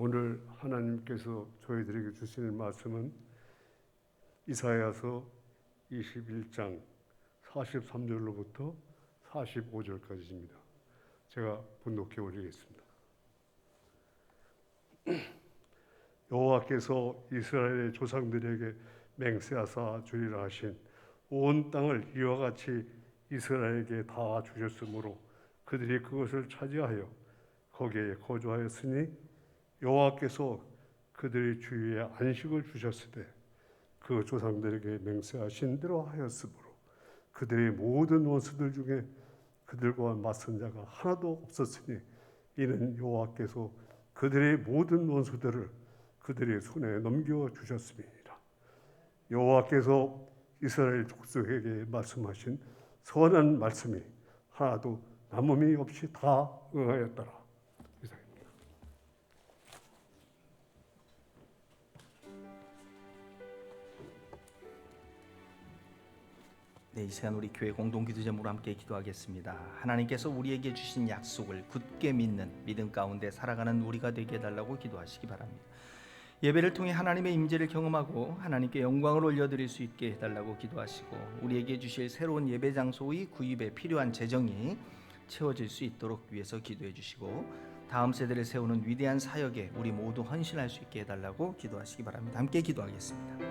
오늘 하나님께서 저희들에게 주시는 말씀은 이사야서 21장 43절로부터 45절까지입니다. 제가 분독해 올리겠습니다. 여호와께서 이스라엘의 조상들에게 맹세하사 주리라 하신 온 땅을 이와 같이 이스라엘에게 다 주셨으므로 그들이 그것을 차지하여 거기에 거주하였으니 여호와께서 그들의 주위에 안식을 주셨으되 그 조상들에게 맹세하신 대로 하였으므로 그들의 모든 원수들 중에 그들과 맞선 자가 하나도 없었으니 이는 여호와께서 그들의 모든 원수들을 그들의 손에 넘겨주셨음이니라. 여호와께서 이스라엘 족속에게 말씀하신 선한 말씀이 하나도 남음이 없이 다 응하였더라. 이상입니다. 네, 이 시간 우리 교회 공동기도 제목으로 함께 기도하겠습니다. 하나님께서 우리에게 주신 약속을 굳게 믿는 믿음 가운데 살아가는 우리가 되게 해달라고 기도하시기 바랍니다. 예배를 통해 하나님의 임재를 경험하고 하나님께 영광을 올려드릴 수 있게 해달라고 기도하시고 우리에게 주실 새로운 예배 장소의 구입에 필요한 재정이 채워질 수 있도록 위해서 기도해 주시고 다음 세대를 세우는 위대한 사역에 우리 모두 헌신할 수 있게 해달라고 기도하시기 바랍니다. 함께 기도하겠습니다.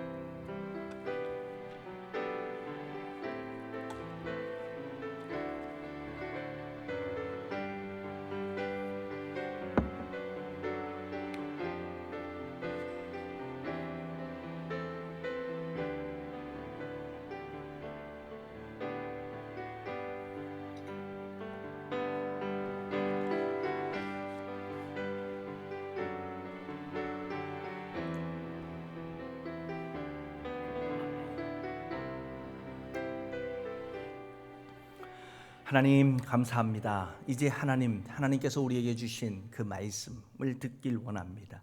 하나님 감사합니다. 이제 하나님께서 우리에게 주신 그 말씀을 듣길 원합니다.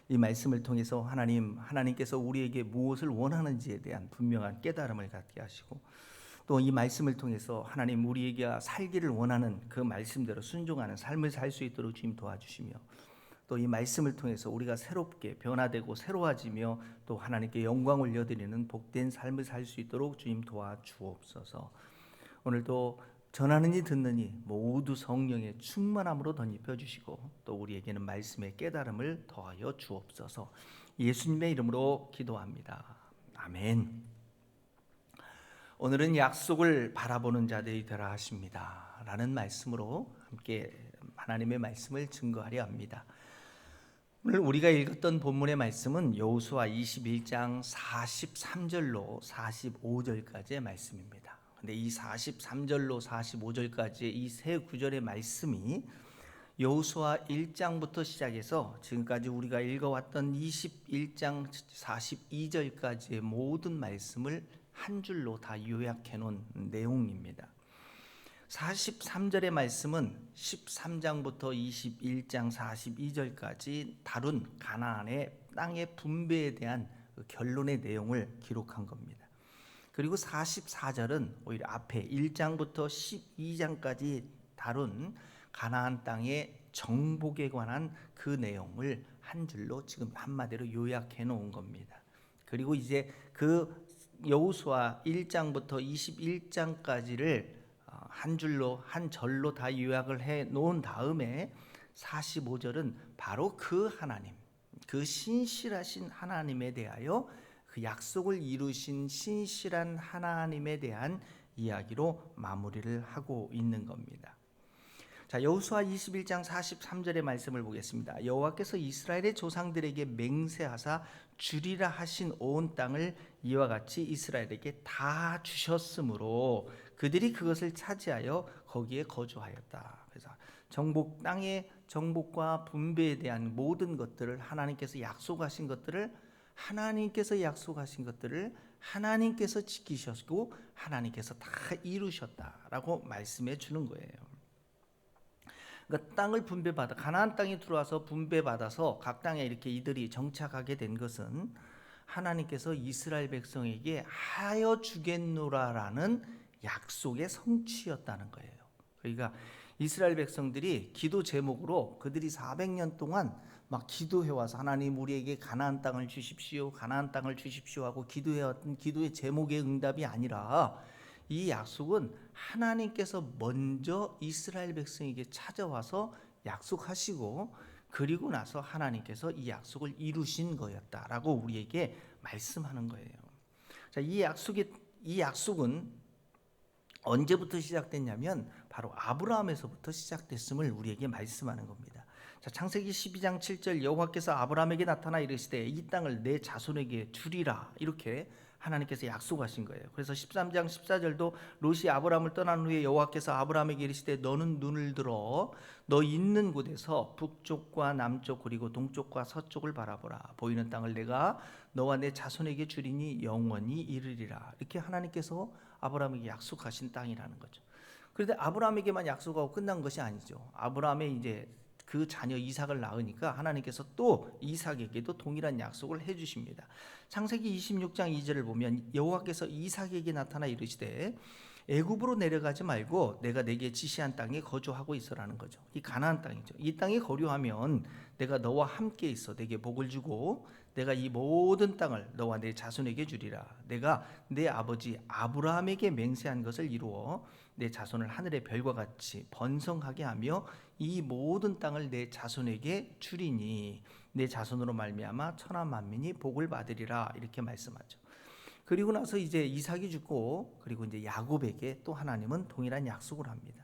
이 말씀을 통해서 하나님께서 우리에게 무엇을 원하는지에 대한 분명한 깨달음을 갖게 하시고 또 이 말씀을 통해서 하나님 우리에게 살기를 원하는 그 말씀대로 순종하는 삶을 살 수 있도록 주님 도와주시며 또 이 말씀을 통해서 우리가 새롭게 변화되고 새로워지며 또 하나님께 영광 올려드리는 복된 삶을 살 수 있도록 주님 도와주옵소서. 오늘도 전하는 이 듣는 이 모두 성령의 충만함으로 덧입혀 주시고 또 우리에게는 말씀의 깨달음을 더하여 주옵소서. 예수님의 이름으로 기도합니다. 아멘. 오늘은 약속을 바라보는 자들이 되라 하십니다 라는 말씀으로 함께 하나님의 말씀을 증거하려 합니다. 오늘 우리가 읽었던 본문의 말씀은 여호수아 21장 43절로 45절까지의 말씀입니다. 근데 이 43절로 45절까지의 이 세 구절의 말씀이 여호수아 1장부터 시작해서 지금까지 우리가 읽어왔던 21장 42절까지의 모든 말씀을 한 줄로 다 요약해 놓은 내용입니다. 43절의 말씀은 13장부터 21장 42절까지 다룬 가나안의 땅의 분배에 대한 결론의 내용을 기록한 겁니다. 그리고 44절은 오히려 앞에 1장부터 12장까지 다룬 가나안 땅의 정복에 관한 그 내용을 한 줄로 지금 한마디로 요약해 놓은 겁니다. 그리고 이제 그 여호수아 1장부터 21장까지를 한 줄로 한 절로 다 요약을 해 놓은 다음에 45절은 바로 그 하나님, 그 신실하신 하나님에 대하여 그 약속을 이루신 신실한 하나님에 대한 이야기로 마무리를 하고 있는 겁니다. 자, 여호수아 21장 43절의 말씀을 보겠습니다. 여호와께서 이스라엘의 조상들에게 맹세하사 주리라 하신 온 땅을 이와 같이 이스라엘에게 다 주셨으므로 그들이 그것을 차지하여 거기에 거주하였다. 그래서 땅의 정복과 분배에 대한 모든 것들을 하나님께서 약속하신 것들을 하나님께서 지키셨고 하나님께서 다 이루셨다라고 말씀해 주는 거예요. 그러니까 땅을 분배받아 가나안 땅에 들어와서 분배받아서 각 땅에 이렇게 이들이 정착하게 된 것은 하나님께서 이스라엘 백성에게 하여 주겠노라라는 약속의 성취였다는 거예요. 그러니까 이스라엘 백성들이 기도 제목으로 그들이 400년 동안 막 기도해 와서 하나님 우리에게 가나안 땅을 주십시오, 가나안 땅을 주십시오 하고 기도해 왔던 기도의 제목의 응답이 아니라 이 약속은 하나님께서 먼저 이스라엘 백성에게 찾아와서 약속하시고 그리고 나서 하나님께서 이 약속을 이루신 거였다라고 우리에게 말씀하는 거예요. 자, 이 약속은 언제부터 시작됐냐면 바로 아브라함에서부터 시작됐음을 우리에게 말씀하는 겁니다. 자, 창세기 12장 7절 여호와께서 아브라함에게 나타나 이르시되 이 땅을 내 자손에게 주리라 이렇게 하나님께서 약속하신 거예요. 그래서 13장 14절도 롯이 아브라함을 떠난 후에 여호와께서 아브라함에게 이르시되 너는 눈을 들어 너 있는 곳에서 북쪽과 남쪽 그리고 동쪽과 서쪽을 바라보라. 보이는 땅을 내가 너와 내 자손에게 주리니 영원히 이르리라. 이렇게 하나님께서 아브라함에게 약속하신 땅이라는 거죠. 그런데 아브라함에게만 약속하고 끝난 것이 아니죠. 아브라함의 이제 그 자녀 이삭을 낳으니까 하나님께서 또 이삭에게도 동일한 약속을 해주십니다. 창세기 26장 2절을 보면 여호와께서 이삭에게 나타나 이르시되 애굽으로 내려가지 말고 내가 내게 지시한 땅에 거주하고 있어라는 거죠. 이 가나안 땅이죠. 이 땅에 거류하면 내가 너와 함께 있어 내게 복을 주고 내가 이 모든 땅을 너와 내 자손에게 주리라. 내가 내 아버지 아브라함에게 맹세한 것을 이루어 내 자손을 하늘의 별과 같이 번성하게 하며 이 모든 땅을 내 자손에게 주리니 내 자손으로 말미암아 천하 만민이 복을 받으리라 이렇게 말씀하죠. 그리고 나서 이제 이삭이 죽고 그리고 이제 야곱에게 또 하나님은 동일한 약속을 합니다.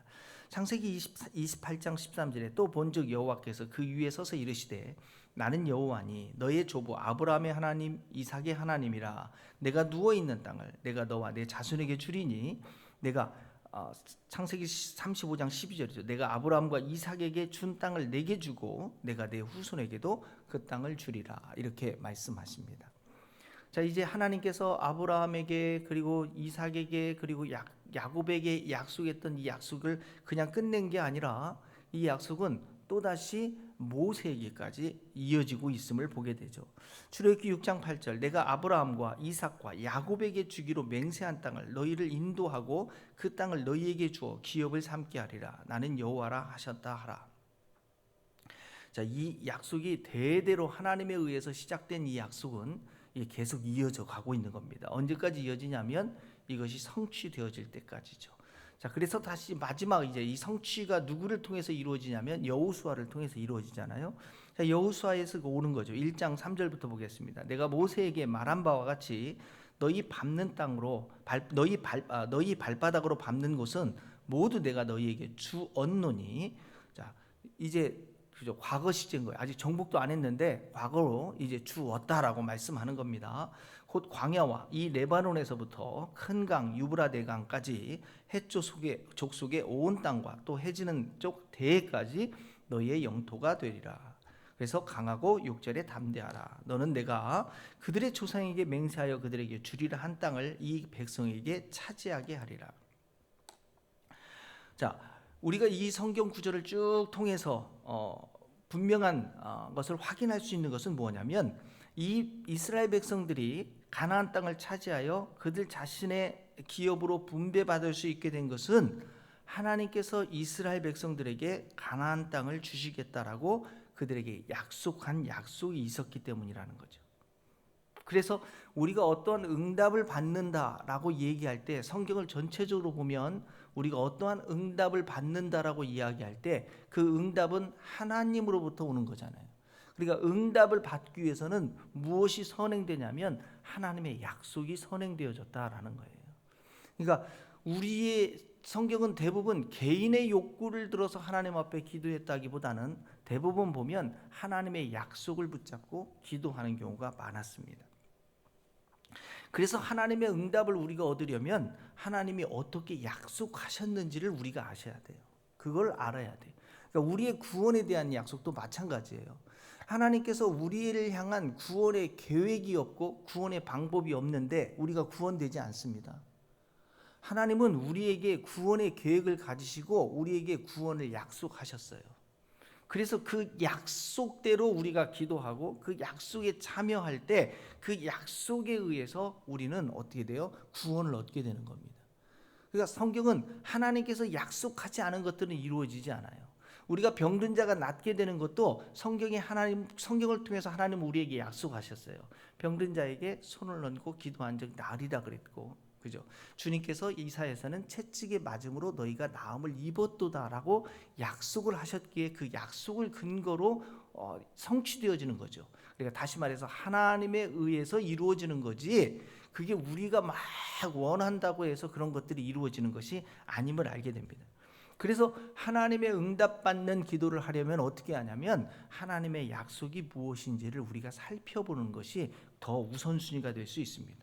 창세기 28장 13절에 또 본즉 여호와께서 그 위에 서서 이르시되 나는 여호와니 너의 조부 아브라함의 하나님 이삭의 하나님이라. 내가 누워 있는 땅을 내가 너와 내 자손에게 주리니 내가 창세기 35장 12절이죠. 내가 아브라함과 이삭에게 준 땅을 내게 주고 내가 내 후손에게도 그 땅을 주리라 이렇게 말씀하십니다. 자, 이제 하나님께서 아브라함에게 그리고 이삭에게 그리고 야곱에게 약속했던 이 약속을 그냥 끝낸 게 아니라 이 약속은 또다시 모세에게까지 이어지고 있음을 보게 되죠. 출애굽기 6장 8절 내가 아브라함과 이삭과 야곱에게 주기로 맹세한 땅을 너희를 인도하고 그 땅을 너희에게 주어 기업을 삼게 하리라. 나는 여호와라 하셨다 하라. 자, 이 약속이 대대로 하나님에 의해서 시작된 이 약속은 계속 이어져 가고 있는 겁니다. 언제까지 이어지냐면 이것이 성취되어질 때까지죠. 자, 그래서 다시 마지막 이제 이 성취가 누구를 통해서 이루어지냐면 여호수아를 통해서 이루어지잖아요. 자, 여호수아에서 오는 거죠. 1장 3절부터 보겠습니다. 내가 모세에게 말한 바와 같이 너희 밟는 땅으로 너희 발바닥으로 밟는 곳은 모두 내가 너희에게 주었노니. 자, 이제 그죠, 과거 시제인 거예요. 아직 정복도 안 했는데 과거로 이제 주었다라고 말씀하는 겁니다. 곧 광야와 이 레바논에서부터 큰 강 유브라데강까지 해쪽 속의 온 땅과 또 해지는 쪽 대해까지 너희의 영토가 되리라. 그래서 강하고 6절에 담대하라. 너는 내가 그들의 조상에게 맹세하여 그들에게 주리라 한 땅을 이 백성에게 차지하게 하리라. 자, 우리가 이 성경 구절을 쭉 통해서 분명한 것을 확인할 수 있는 것은 뭐냐면 이 이스라엘 백성들이 가나안 땅을 차지하여 그들 자신의 기업으로 분배받을 수 있게 된 것은 하나님께서 이스라엘 백성들에게 가나안 땅을 주시겠다라고 그들에게 약속한 약속이 있었기 때문이라는 거죠. 그래서 우리가 어떠한 응답을 받는다라고 얘기할 때 성경을 전체적으로 보면 우리가 어떠한 응답을 받는다라고 이야기할 때 그 응답은 하나님으로부터 오는 거잖아요. 그러니까 응답을 받기 위해서는 무엇이 선행되냐면 하나님의 약속이 선행되어졌다라는 거예요. 그러니까 우리의 성경은 대부분 개인의 욕구를 들어서 하나님 앞에 기도했다기보다는 대부분 보면 하나님의 약속을 붙잡고 기도하는 경우가 많았습니다. 그래서 하나님의 응답을 우리가 얻으려면 하나님이 어떻게 약속하셨는지를 우리가 아셔야 돼요. 그걸 알아야 돼요. 그러니까 우리의 구원에 대한 약속도 마찬가지예요. 하나님께서 우리를 향한 구원의 계획이 없고 구원의 방법이 없는데 우리가 구원되지 않습니다. 하나님은 우리에게 구원의 계획을 가지시고 우리에게 구원을 약속하셨어요. 그래서 그 약속대로 우리가 기도하고 그 약속에 참여할 때 그 약속에 의해서 우리는 어떻게 돼요? 구원을 얻게 되는 겁니다. 그러니까 성경은 하나님께서 약속하지 않은 것들은 이루어지지 않아요. 우리가 병든 자가 낫게 되는 것도 성경을 통해서 하나님 우리에게 약속하셨어요. 병든 자에게 손을 얹고 기도한 적 나으리라 그랬고, 그죠? 주님께서 이사야에서는 채찍에 맞음으로 너희가 나음을 입었도다라고 약속을 하셨기에 그 약속을 근거로 성취되어지는 거죠. 그러니까 다시 말해서 하나님에 의해서 이루어지는 거지, 그게 우리가 막 원한다고 해서 그런 것들이 이루어지는 것이 아님을 알게 됩니다. 그래서 하나님의 응답받는 기도를 하려면 어떻게 하냐면 하나님의 약속이 무엇인지를 우리가 살펴보는 것이 더 우선순위가 될 수 있습니다.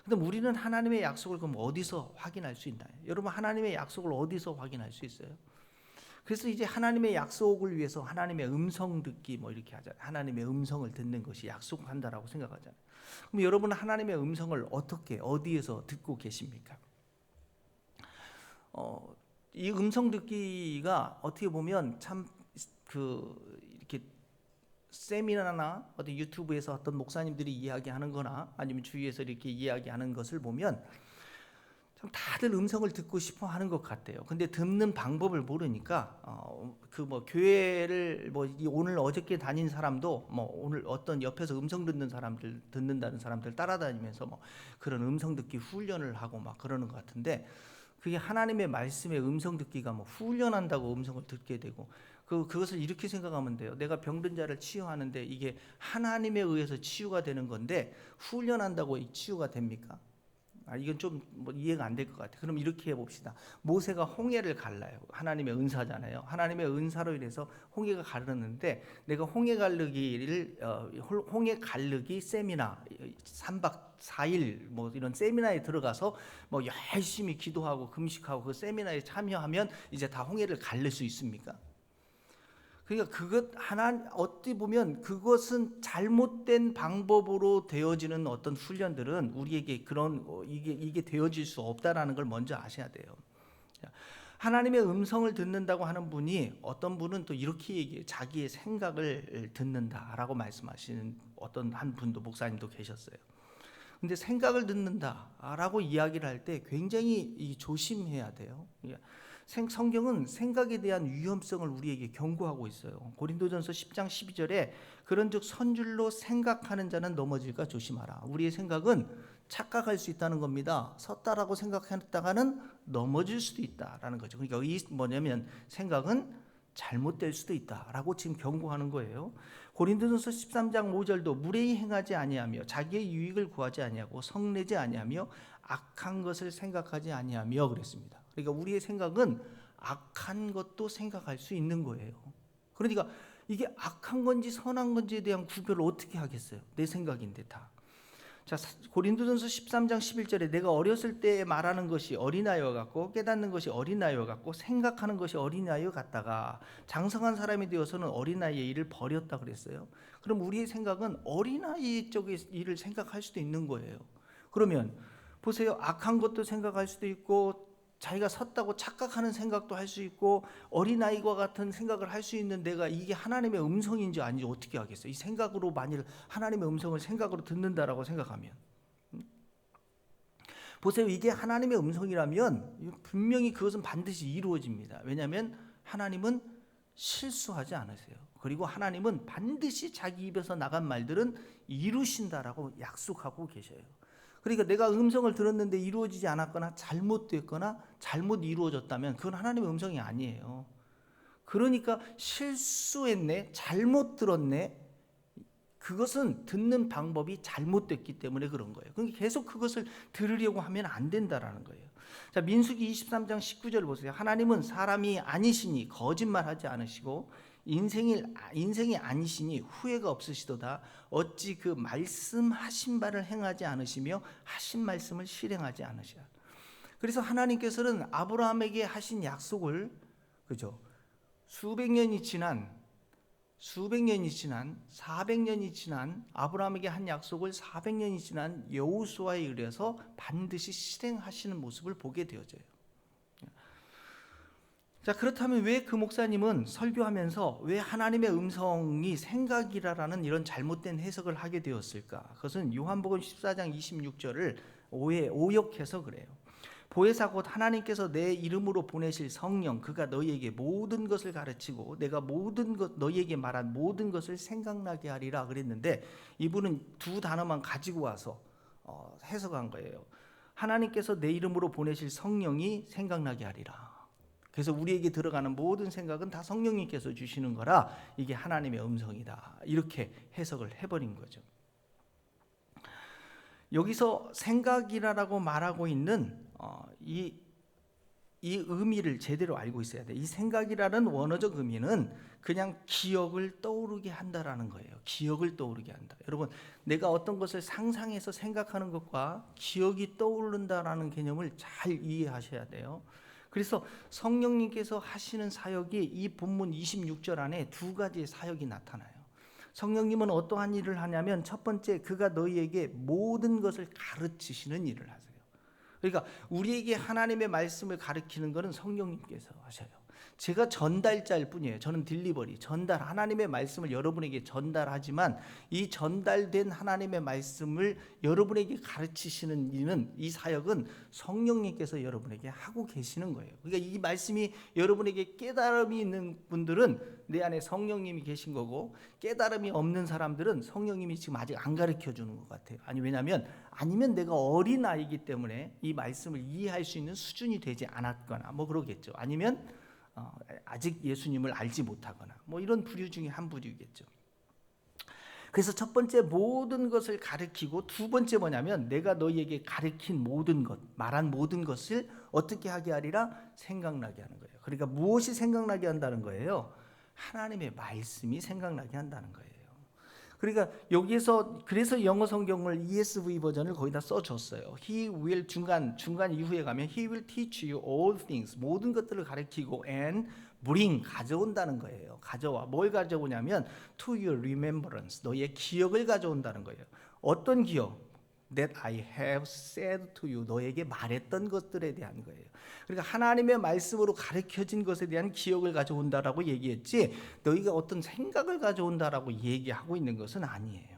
근데 우리는 하나님의 약속을 그럼 어디서 확인할 수 있나요? 여러분, 하나님의 약속을 어디서 확인할 수 있어요? 그래서 이제 하나님의 약속을 위해서 하나님의 음성 듣기 뭐 이렇게 하잖아요. 하나님의 음성을 듣는 것이 약속한다라고 생각하잖아요. 그럼 여러분은 하나님의 음성을 어떻게 어디에서 듣고 계십니까? 이 음성 듣기가 어떻게 보면 참 이렇게 세미나나 어떤 유튜브에서 어떤 목사님들이 이야기하는 거나 아니면 주위에서 이렇게 이야기하는 것을 보면 참 다들 음성을 듣고 싶어 하는 것 같아요. 근데 듣는 방법을 모르니까 교회를 오늘 어저께 다닌 사람도 오늘 어떤 옆에서 음성 듣는다는 사람들 따라다니면서 그런 음성 듣기 훈련을 하고 막 그러는 것 같은데, 그게 하나님의 말씀의 음성 듣기가 훈련한다고 음성을 듣게 되고, 그것을 이렇게 생각하면 돼요. 내가 병든 자를 치유하는데 이게 하나님에 의해서 치유가 되는 건데 훈련한다고 치유가 됩니까? 이건 좀 이해가 안 될 것 같아요. 그럼 이렇게 해봅시다. 모세가 홍해를 갈라요. 하나님의 은사잖아요. 하나님의 은사로 인해서 홍해가 가르는데, 내가 홍해 가르기 세미나 3박 4일 이런 세미나에 들어가서 열심히 기도하고 금식하고 그 세미나에 참여하면 이제 다 홍해를 가를 수 있습니까? 그러니까 어찌 보면 그것은 잘못된 방법으로 되어지는 어떤 훈련들은 우리에게 이게 되어질 수 없다라는 걸 먼저 아셔야 돼요. 하나님의 음성을 듣는다고 하는 분이, 어떤 분은 또 이렇게 얘기해요. 자기의 생각을 듣는다라고 말씀하시는 어떤 한 분도, 목사님도 계셨어요. 근데 생각을 듣는다라고 이야기를 할 때 굉장히 조심해야 돼요. 성경은 생각에 대한 위험성을 우리에게 경고하고 있어요. 고린도전서 10장 12절에 그런즉 선줄로 생각하는 자는 넘어질까 조심하라. 우리의 생각은 착각할 수 있다는 겁니다. 섰다라고 생각했다가는 넘어질 수도 있다라는 거죠. 그러니까 이 뭐냐면 생각은 잘못될 수도 있다라고 지금 경고하는 거예요. 고린도전서 13장 5절도 무례히 행하지 아니하며 자기의 유익을 구하지 아니하고 성내지 아니하며 악한 것을 생각하지 아니하며 그랬습니다. 그러니까 우리의 생각은 악한 것도 생각할 수 있는 거예요. 그러니까 이게 악한 건지 선한 건지에 대한 구별을 어떻게 하겠어요? 내 생각인데 다. 자, 고린도전서 13장 11절에 내가 어렸을 때 말하는 것이 어린아이와 같고 깨닫는 것이 어린아이와 같고 생각하는 것이 어린아이와 같다가 장성한 사람이 되어서는 어린아이의 일을 버렸다 그랬어요. 그럼 우리의 생각은 어린아이 쪽의 일을 생각할 수도 있는 거예요. 그러면 보세요. 악한 것도 생각할 수도 있고 자기가 섰다고 착각하는 생각도 할 수 있고 어린아이와 같은 생각을 할 수 있는 내가 이게 하나님의 음성인지 아닌지 어떻게 하겠어요? 이 생각으로 만일 하나님의 음성을 생각으로 듣는다라고 생각하면, 보세요. 이게 하나님의 음성이라면 분명히 그것은 반드시 이루어집니다. 왜냐하면 하나님은 실수하지 않으세요. 그리고 하나님은 반드시 자기 입에서 나간 말들은 이루신다라고 약속하고 계셔요. 그러니까 내가 음성을 들었는데 이루어지지 않았거나 잘못됐거나 잘못 이루어졌다면 그건 하나님의 음성이 아니에요. 그러니까 실수했네, 잘못 들었네, 그것은 듣는 방법이 잘못됐기 때문에 그런 거예요. 그러니까 계속 그것을 들으려고 하면 안 된다라는 거예요. 자, 민수기 23장 19절 보세요. 하나님은 사람이 아니시니 거짓말하지 않으시고 인생이 아니시니 후회가 없으시도다. 어찌 그 말씀하신 바를 행하지 않으시며 하신 말씀을 실행하지 않으시라. 그래서 하나님께서는 아브라함에게 하신 약속을, 그죠? 수백 년이 지난 400년이 지난 아브라함에게 한 약속을 400년이 지난 여호수아에 의해서 반드시 실행하시는 모습을 보게 되어져요. 자, 그렇다면 왜 그 목사님은 설교하면서 왜 하나님의 음성이 생각이라는 이런 잘못된 해석을 하게 되었을까? 그것은 요한복음 14장 26절을 오역해서 그래요. 보혜사 곧 하나님께서 내 이름으로 보내실 성령 그가 너희에게 모든 것을 가르치고 내가 모든 것 너희에게 말한 모든 것을 생각나게 하리라 그랬는데 이분은 두 단어만 가지고 와서 해석한 거예요. 하나님께서 내 이름으로 보내실 성령이 생각나게 하리라. 그래서 우리에게 들어가는 모든 생각은 다 성령님께서 주시는 거라 이게 하나님의 음성이다. 이렇게 해석을 해버린 거죠. 여기서 생각이라고 말하고 있는 이 의미를 제대로 알고 있어야 돼. 이 생각이라는 원어적 의미는 그냥 기억을 떠오르게 한다라는 거예요. 기억을 떠오르게 한다. 여러분, 내가 어떤 것을 상상해서 생각하는 것과 기억이 떠오른다라는 개념을 잘 이해하셔야 돼요. 그래서 성령님께서 하시는 사역이 이 본문 26절 안에 두 가지의 사역이 나타나요. 성령님은 어떠한 일을 하냐면 첫 번째, 그가 너희에게 모든 것을 가르치시는 일을 하세요. 그러니까 우리에게 하나님의 말씀을 가르치는 것은 성령님께서 하셔요. 제가 전달자일 뿐이에요. 저는 딜리버리, 전달, 하나님의 말씀을 여러분에게 전달하지만 이 전달된 하나님의 말씀을 여러분에게 가르치시는 일은, 이 사역은 성령님께서 여러분에게 하고 계시는 거예요. 그러니까 이 말씀이 여러분에게 깨달음이 있는 분들은 내 안에 성령님이 계신 거고, 깨달음이 없는 사람들은 성령님이 지금 아직 안 가르쳐 주는 것 같아요. 아니면 내가 어린 아이이기 때문에 이 말씀을 이해할 수 있는 수준이 되지 않았거나 뭐 그러겠죠. 아니면 아직 예수님을 알지 못하거나 뭐 이런 부류 중에 한 부류겠죠. 그래서 첫 번째 모든 것을 가르치고, 두 번째 뭐냐면 내가 너희에게 가르친 모든 것, 말한 모든 것을 어떻게 하게 하리라? 생각나게 하는 거예요. 그러니까 무엇이 생각나게 한다는 거예요? 하나님의 말씀이 생각나게 한다는 거예요. 그러니까 여기에서, 그래서 영어 성경을 ESV 버전을 거의 다 써줬어요. He will, 중간 이후에 가면 He will teach you all things, 모든 것들을 가르치고, and bring, 가져온다는 거예요. 가져와. 뭘 가져오냐면 to your remembrance, 너의 기억을 가져온다는 거예요. 어떤 기억? That I have said to you, 너에게 말했던 것들에 대한 거예요. 그러니까 하나님의 말씀으로 가르쳐진 것에 대한 기억을 가져온다라고 얘기했지, 너희가 어떤 생각을 가져온다라고 얘기하고 있는 것은 아니에요.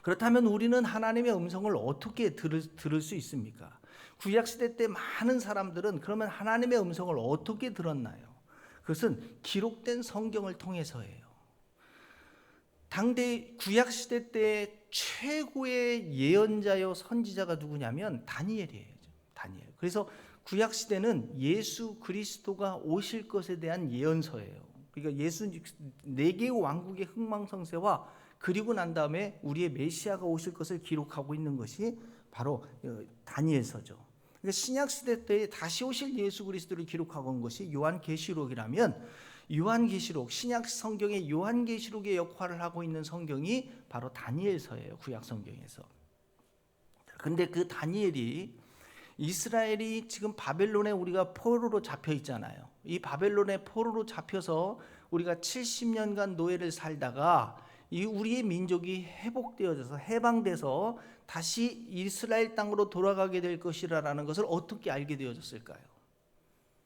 그렇다면 우리는 하나님의 음성을 어떻게 들을 수 있습니까? 구약시대 때 많은 사람들은 그러면 하나님의 음성을 어떻게 들었나요? 그것은 기록된 성경을 통해서예요. 당대 구약시대 때 최고의 예언자요 선지자가 누구냐면 다니엘이에요. 다니엘. 그래서 구약시대는 예수 그리스도가 오실 것에 대한 예언서예요. 그러니까 예수 4개의 왕국의 흥망성쇠와 그리고 난 다음에 우리의 메시아가 오실 것을 기록하고 있는 것이 바로 다니엘서죠. 그러니까 신약시대 때 다시 오실 예수 그리스도를 기록하고 온 것이 요한계시록이라면, 요한계시록, 신약 성경의 요한계시록의 역할을 하고 있는 성경이 바로 다니엘서예요. 구약 성경에서. 근데 그 다니엘이, 이스라엘이 지금 바벨론에 우리가 포로로 잡혀 있잖아요. 이 바벨론에 포로로 잡혀서 우리가 70년간 노예를 살다가 이 우리의 민족이 회복되어져서 해방돼서 다시 이스라엘 땅으로 돌아가게 될 것이라는 것을 어떻게 알게 되어졌을까요?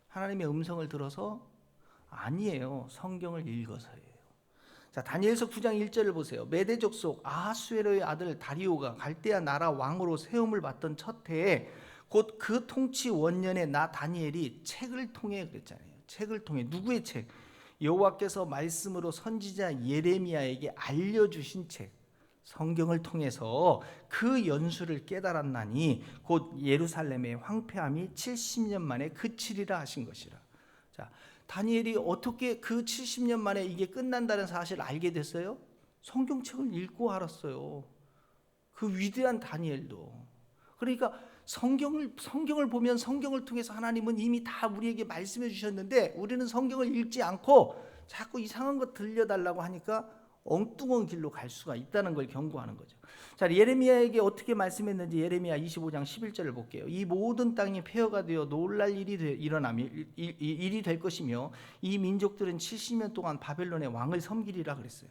하나님의 음성을 들어서? 아니에요. 성경을 읽어서예요. 자, 다니엘서 9장 1절을 보세요. 메대 족속 아하수에로의 아들 다리오가 갈대아 나라 왕으로 세움을 받던 첫 해에 곧 그 통치 원년에 나 다니엘이 책을 통해, 그랬잖아요. 책을 통해, 누구의 책? 여호와께서 말씀으로 선지자 예레미야에게 알려주신 책, 성경을 통해서 그 연수를 깨달았나니 곧 예루살렘의 황폐함이 70년 만에 그치리라 하신 것이라. 자, 다니엘이 어떻게 그 70년 만에 이게 끝난다는 사실을 알게 됐어요? 성경책을 읽고 알았어요. 그 위대한 다니엘도. 그러니까 성경을 보면 성경을 통해서 하나님은 이미 다 우리에게 말씀해 주셨는데 우리는 성경을 읽지 않고 자꾸 이상한 것 들려달라고 하니까 엉뚱한 길로 갈 수가 있다는 걸 경고하는 거죠. 자, 예레미야에게 어떻게 말씀했는지 예레미야 25장 11절을 볼게요. 이 모든 땅이 폐허가 되어 놀랄 일이 될 것이며 이 민족들은 70년 동안 바벨론의 왕을 섬기리라 그랬어요.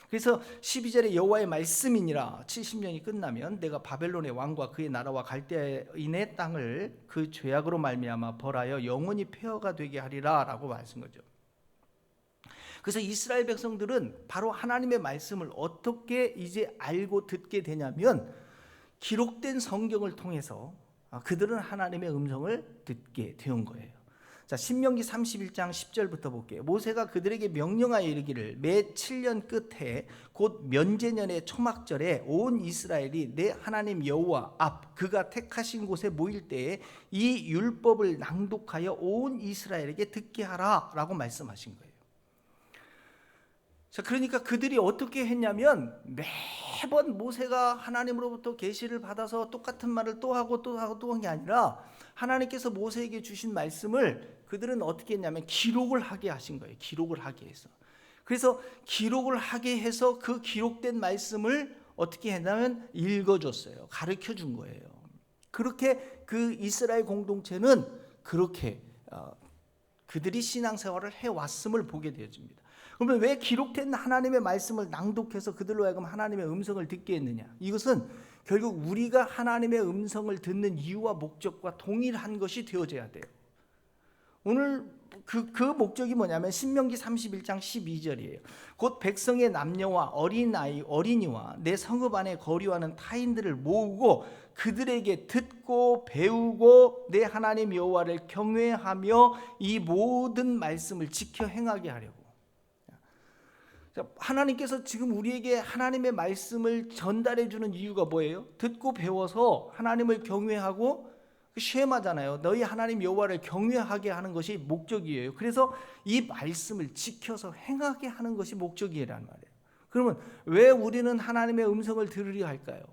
그래서 12절에 여호와의 말씀이니라, 70년이 끝나면 내가 바벨론의 왕과 그의 나라와 갈대아인의 땅을 그 죄악으로 말미암아 벌하여 영원히 폐허가 되게 하리라 라고 말씀 거죠. 그래서 이스라엘 백성들은 바로 하나님의 말씀을 어떻게 이제 알고 듣게 되냐면 기록된 성경을 통해서 그들은 하나님의 음성을 듣게 되온 거예요. 자, 신명기 31장 10절부터 볼게요. 모세가 그들에게 명령하여 이르기를 매 7년 끝에 곧 면제년의 초막절에 온 이스라엘이 내 하나님 여호와 앞 그가 택하신 곳에 모일 때에 이 율법을 낭독하여 온 이스라엘에게 듣게 하라라고 말씀하신 거예요. 자, 그러니까 그들이 어떻게 했냐면 매번 모세가 하나님으로부터 계시를 받아서 똑같은 말을 또 하고 또 하고 또 한 게 아니라 하나님께서 모세에게 주신 말씀을 그들은 어떻게 했냐면 기록을 하게 하신 거예요. 기록을 하게 해서. 그래서 기록을 하게 해서 그 기록된 말씀을 어떻게 했냐면 읽어줬어요. 가르쳐 준 거예요. 그렇게 그 이스라엘 공동체는 그렇게 그들이 신앙생활을 해왔음을 보게 되어집니다. 그러면 왜 기록된 하나님의 말씀을 낭독해서 그들로 하여금 하나님의 음성을 듣게 했느냐? 이것은 결국 우리가 하나님의 음성을 듣는 이유와 목적과 동일한 것이 되어져야 돼요. 오늘 그 목적이 뭐냐면 신명기 31장 12절이에요. 곧 백성의 남녀와 어린이와 내 성읍 안에 거류하는 타인들을 모으고 그들에게 듣고 배우고 내 하나님 여호와를 경외하며 이 모든 말씀을 지켜 행하게 하려고. 하나님께서 지금 우리에게 하나님의 말씀을 전달해 주는 이유가 뭐예요? 듣고 배워서 하나님을 경외하고 쉐마잖아요. 너희 하나님 여호와를 경외하게 하는 것이 목적이에요. 그래서 이 말씀을 지켜서 행하게 하는 것이 목적이란 말이에요. 그러면 왜 우리는 하나님의 음성을 들으려 할까요?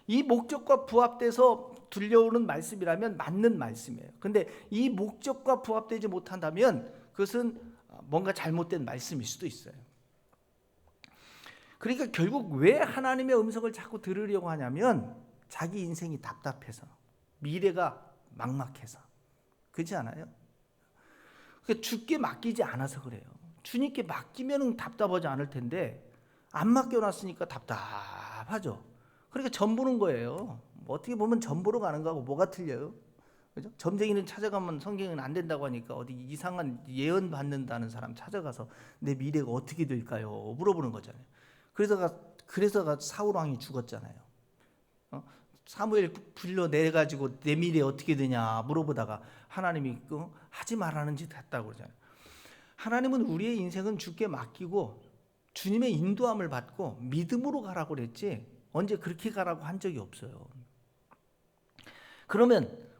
이 목적과 부합돼서 들려오는 말씀이라면 맞는 말씀이에요. 근데 이 목적과 부합되지 못한다면 그것은 뭔가 잘못된 말씀일 수도 있어요. 그러니까 결국 왜 하나님의 음성을 자꾸 들으려고 하냐면 자기 인생이 답답해서, 미래가 막막해서. 그렇지 않아요? 그러니까 주께 맡기지 않아서 그래요. 주님께 맡기면 답답하지 않을 텐데 안 맡겨놨으니까 답답하죠. 그러니까 점 보는 거예요. 어떻게 보면 점 보러 가는 거하고 뭐가 틀려요? 그죠? 점쟁이는 찾아가면 성경은 안 된다고 하니까 어디 이상한 예언 받는다는 사람 찾아가서 내 미래가 어떻게 될까요? 물어보는 거잖아요. 그래서가 사울 왕이 죽었잖아요. 사무엘 불러내가지고 내 미래 어떻게 되냐 물어보다가 하나님이 하지 말라는 짓 했다고 그러잖아요. 하나님은 우리의 인생은 주께 맡기고 주님의 인도함을 받고 믿음으로 가라고 그랬지 언제 그렇게 가라고 한 적이 없어요.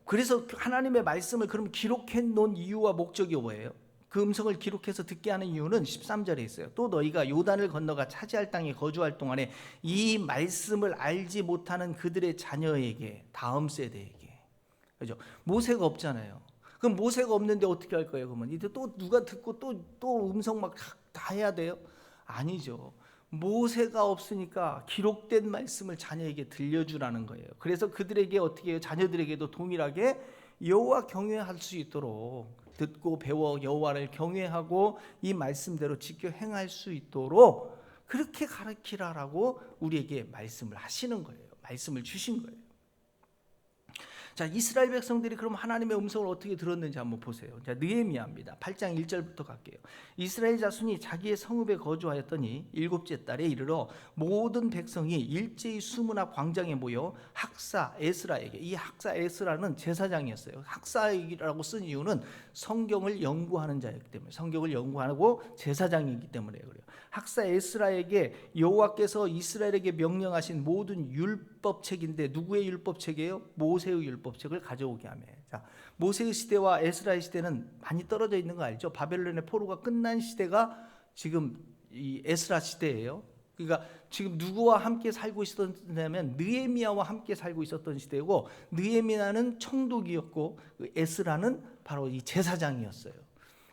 그래서 하나님의 말씀을 그럼 기록해 놓은 이유와 목적이 뭐예요? 그 음성을 기록해서 듣게 하는 이유는 13절에 있어요. 또 너희가 요단을 건너가 차지할 땅에 거주할 동안에 이 말씀을 알지 못하는 그들의 자녀에게, 다음 세대에게. 그죠? 모세가 없잖아요. 그럼 모세가 없는데 어떻게 할 거예요? 그러면 이제 또 누가 듣고 또 음성 막 다 해야 돼요? 아니죠. 모세가 없으니까 기록된 말씀을 자녀에게 들려주라는 거예요. 그래서 그들에게 어떻게 해요? 자녀들에게도 동일하게 여호와 경외할 수 있도록 듣고 배워 여호와를 경외하고 이 말씀대로 지켜 행할 수 있도록 그렇게 가르치라라고 우리에게 말씀을 하시는 거예요. 말씀을 주신 거예요. 자, 이스라엘 백성들이 그럼 하나님의 음성을 어떻게 들었는지 한번 보세요. 자, 느헤미야입니다. 8장 1절부터 갈게요. 이스라엘 자손이 자기의 성읍에 거주하였더니 일곱째 달에 이르러 모든 백성이 일제히 수문 앞 광장에 모여 학사 에스라에게, 이 학사 에스라는 제사장이었어요. 학사이라고 쓴 이유는 성경을 연구하는 자였기 때문에, 성경을 연구하고 제사장이기 때문에 그래요. 학사 에스라에게 여호와께서 이스라엘에게 명령하신 모든 율법책인데 누구의 율법책이에요? 모세의 율법책을 가져오게 하며. 자, 모세의 시대와 에스라의 시대는 많이 떨어져 있는 거 알죠? 바벨론의 포로가 끝난 시대가 지금 이 에스라 시대예요. 그러니까 지금 누구와 함께 살고 있었냐면 느헤미야와 함께 살고 있었던 시대고, 느헤미야는 총독이었고 에스라는 바로 이 제사장이었어요.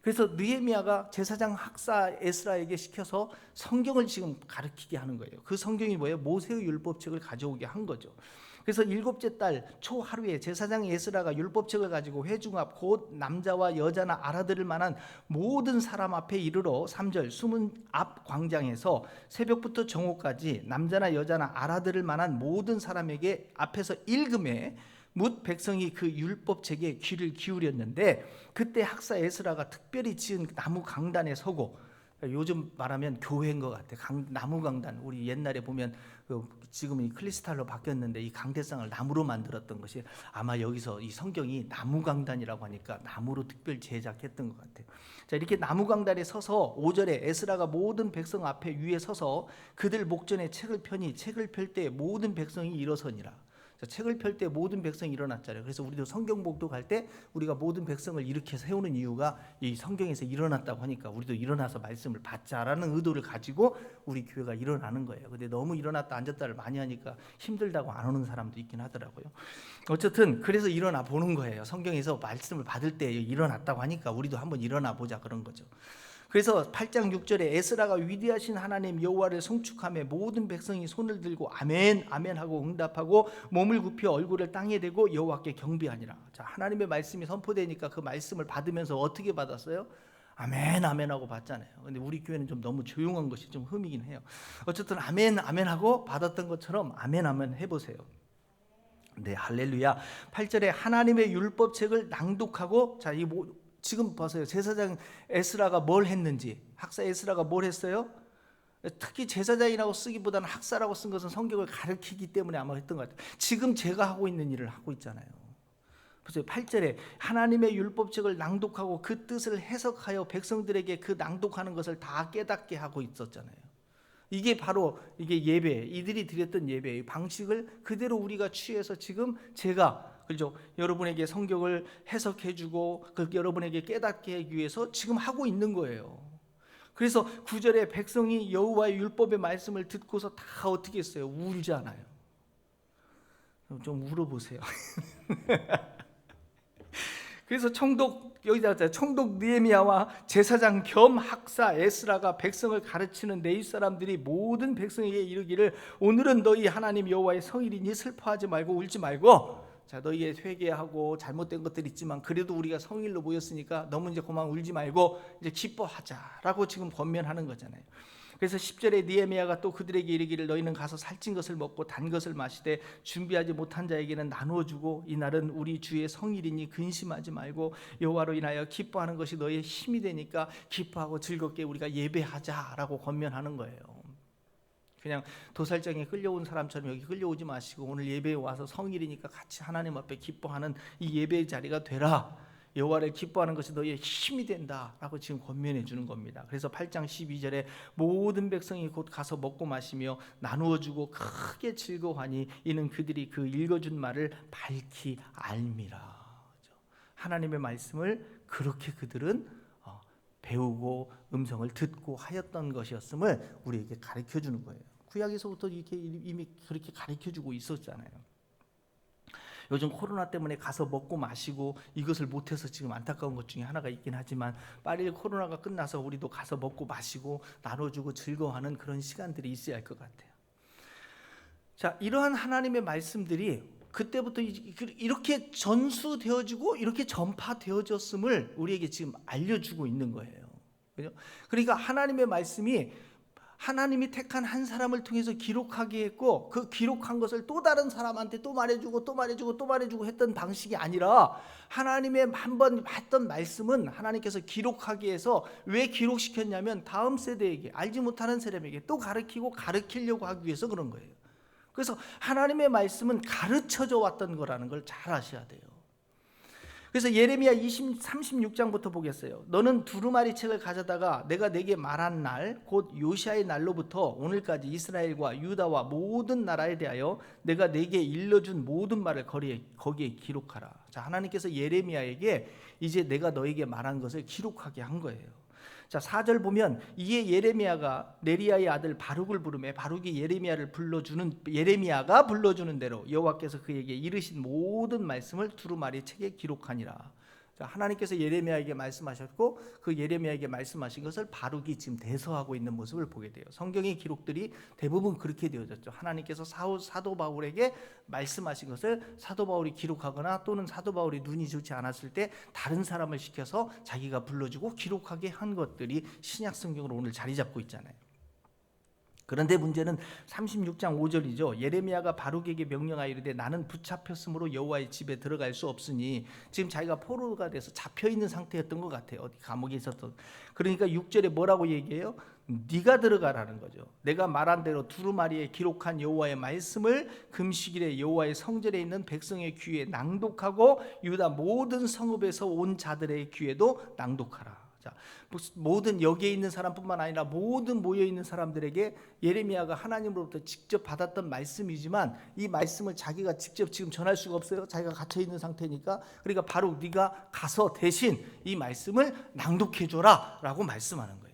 그래서 느헤미야가 제사장 학사 에스라에게 시켜서 성경을 지금 가르치게 하는 거예요. 그 성경이 뭐예요? 모세의 율법책을 가져오게 한 거죠. 그래서 일곱째 달 초하루에 제사장 에스라가 율법책을 가지고 회중 앞 곧 남자와 여자나 알아들을 만한 모든 사람 앞에 이르러 3절 수문 앞 광장에서 새벽부터 정오까지 남자나 여자나 알아들을 만한 모든 사람에게 앞에서 읽음에 뭇 백성이 그 율법책에 귀를 기울였는데 그때 학사 에스라가 특별히 지은 나무 강단에 서고 요즘 말하면 교회인 것 같아. 나무 강단. 우리 옛날에 보면 지금 이 크리스탈로 바뀌었는데 이 강대상을 나무로 만들었던 것이 아마 여기서 이 성경이 나무 강단이라고 하니까 나무로 특별 제작했던 것 같아요. 자, 이렇게 나무 강단에 서서 5절에 에스라가 모든 백성 앞에 위에 서서 그들 목전에 책을 펴니 책을 펼 때 모든 백성이 일어서니라. 자, 책을 펼 때 모든 백성이 일어났잖아요. 그래서 우리도 성경 복독할 때 우리가 모든 백성을 이렇게 세우는 이유가 이 성경에서 일어났다고 하니까 우리도 일어나서 말씀을 받자라는 의도를 가지고 우리 교회가 일어나는 거예요. 근데 너무 일어났다 앉았다를 많이 하니까 힘들다고 안 오는 사람도 있긴 하더라고요. 어쨌든 그래서 일어나 보는 거예요. 성경에서 말씀을 받을 때 일어났다고 하니까 우리도 한번 일어나 보자 그런 거죠. 그래서 8장 6절에 에스라가 위대하신 하나님 여호와를 송축하며 모든 백성이 손을 들고 아멘 아멘 하고 응답하고 몸을 굽혀 얼굴을 땅에 대고 여호와께 경배하니라. 자, 하나님의 말씀이 선포되니까 그 말씀을 받으면서 어떻게 받았어요? 아멘 아멘 하고 받잖아요. 근데 우리 교회는 좀 너무 조용한 것이 좀 흠이긴 해요. 어쨌든 아멘 아멘 하고 받았던 것처럼 아멘 아멘 해보세요. 네, 할렐루야. 8절에 하나님의 율법책을 낭독하고, 자, 지금 보세요. 제사장 에스라가 뭘 했는지, 학사 에스라가 뭘 했어요? 특히 제사장이라고 쓰기보다는 학사라고 쓴 것은 성경을 가르치기 때문에 아마 했던 것 같아요. 지금 제가 하고 있는 일을 하고 있잖아요. 보세요. 8절에 하나님의 율법책을 낭독하고 그 뜻을 해석하여 백성들에게 그 낭독하는 것을 다 깨닫게 하고 있었잖아요. 이게 바로 이게 예배, 이들이 드렸던 예배의 방식을 그대로 우리가 취해서 지금 제가, 그렇죠, 여러분에게 성경을 해석해주고 여러분에게 깨닫게 하기 위해서 지금 하고 있는 거예요. 그래서 9절에 백성이 여호와의 율법의 말씀을 듣고서 다 어떻게 했어요? 울잖아요. 좀 울어보세요. 그래서 여기다 총독 느헤미야와 제사장 겸 학사 에스라가 백성을 가르치는 네윗 사람들이 모든 백성에게 이르기를 오늘은 너희 하나님 여호와의 성일이니 슬퍼하지 말고 울지 말고, 자, 너희의 회개하고 잘못된 것들이 있지만 그래도 우리가 성일로 모였으니까 너무 이제 그만 울지 말고 이제 기뻐하자라고 지금 권면하는 거잖아요. 그래서 10절에 느헤미야가 또 그들에게 이르기를 너희는 가서 살찐 것을 먹고 단 것을 마시되 준비하지 못한 자에게는 나누어 주고 이날은 우리 주의 성일이니 근심하지 말고 여호와로 인하여 기뻐하는 것이 너희의 힘이 되니까 기뻐하고 즐겁게 우리가 예배하자라고 권면하는 거예요. 그냥 도살장에 끌려온 사람처럼 여기 끌려오지 마시고 오늘 예배에 와서 성일이니까 같이 하나님 앞에 기뻐하는 이 예배의 자리가 되라. 여호와를 기뻐하는 것이 너희의 힘이 된다라고 지금 권면해 주는 겁니다. 그래서 8장 12절에 모든 백성이 곧 가서 먹고 마시며 나누어 주고 크게 즐거워하니 이는 그들이 그 읽어준 말을 밝히 알미라. 하나님의 말씀을 그렇게 그들은 배우고 음성을 듣고 하였던 것이었음을 우리에게 가르쳐 주는 거예요. 구약에서부터 이렇게 이미 그렇게 가르쳐 주고 있었잖아요. 요즘 코로나 때문에 가서 먹고 마시고 이것을 못해서 지금 안타까운 것 중에 하나가 있긴 하지만 빨리 코로나가 끝나서 우리도 가서 먹고 마시고 나눠주고 즐거워하는 그런 시간들이 있어야 할 것 같아요. 자, 이러한 하나님의 말씀들이 그때부터 이렇게 전수되어지고 이렇게 전파되어졌음을 우리에게 지금 알려주고 있는 거예요. 그죠? 그러니까 하나님의 말씀이 하나님이 택한 한 사람을 통해서 기록하게 했고 그 기록한 것을 또 다른 사람한테 또 말해주고 또 말해주고 또 말해주고 했던 방식이 아니라 하나님의 한번 했던 말씀은 하나님께서 기록하게 해서 왜 기록시켰냐면 다음 세대에게, 알지 못하는 사람에게 또 가르치고 가르치려고 하기 위해서 그런 거예요. 그래서 하나님의 말씀은 가르쳐져 왔던 거라는 걸 잘 아셔야 돼요. 그래서 예레미야 36장부터 보겠어요. 너는 두루마리 책을 가져다가 내가 내게 말한 날 곧 요시아의 날로부터 오늘까지 이스라엘과 유다와 모든 나라에 대하여 내가 내게 일러준 모든 말을 거기에 기록하라. 자, 하나님께서 예레미야에게 이제 내가 너에게 말한 것을 기록하게 한 거예요. 자, 4절 보면 이에 예레미야가 네리야의 아들 바룩을 부르매 바룩이 예레미야가 불러주는 대로 여호와께서 그에게 이르신 모든 말씀을 두루마리 책에 기록하니라. 자, 하나님께서 예레미야에게 말씀하셨고 그 예레미야에게 말씀하신 것을 바룩이 지금 대서하고 있는 모습을 보게 돼요. 성경의 기록들이 대부분 그렇게 되어졌죠. 하나님께서 사도 바울에게 말씀하신 것을 사도 바울이 기록하거나 또는 사도 바울이 눈이 좋지 않았을 때 다른 사람을 시켜서 자기가 불러주고 기록하게 한 것들이 신약 성경으로 오늘 자리 잡고 있잖아요. 그런데 문제는 36장 5절이죠. 예레미야가 바룩에게 명령하여 이르되 나는 붙잡혔으므로 여호와의 집에 들어갈 수 없으니, 지금 자기가 포로가 돼서 잡혀 있는 상태였던 것 같아요. 어디 감옥에 있었던. 그러니까 6절에 뭐라고 얘기해요? 네가 들어가라는 거죠. 내가 말한 대로 두루마리에 기록한 여호와의 말씀을 금식일에 여호와의 성전에 있는 백성의 귀에 낭독하고 유다 모든 성읍에서 온 자들의 귀에도 낭독하라. 자, 모든 여기에 있는 사람뿐만 아니라 모든 모여 있는 사람들에게 예레미야가 하나님으로부터 직접 받았던 말씀이지만, 이 말씀을 자기가 직접 지금 전할 수가 없어요. 자기가 갇혀 있는 상태니까. 그러니까 바로 네가 가서 대신 이 말씀을 낭독해 줘라라고 말씀하는 거예요.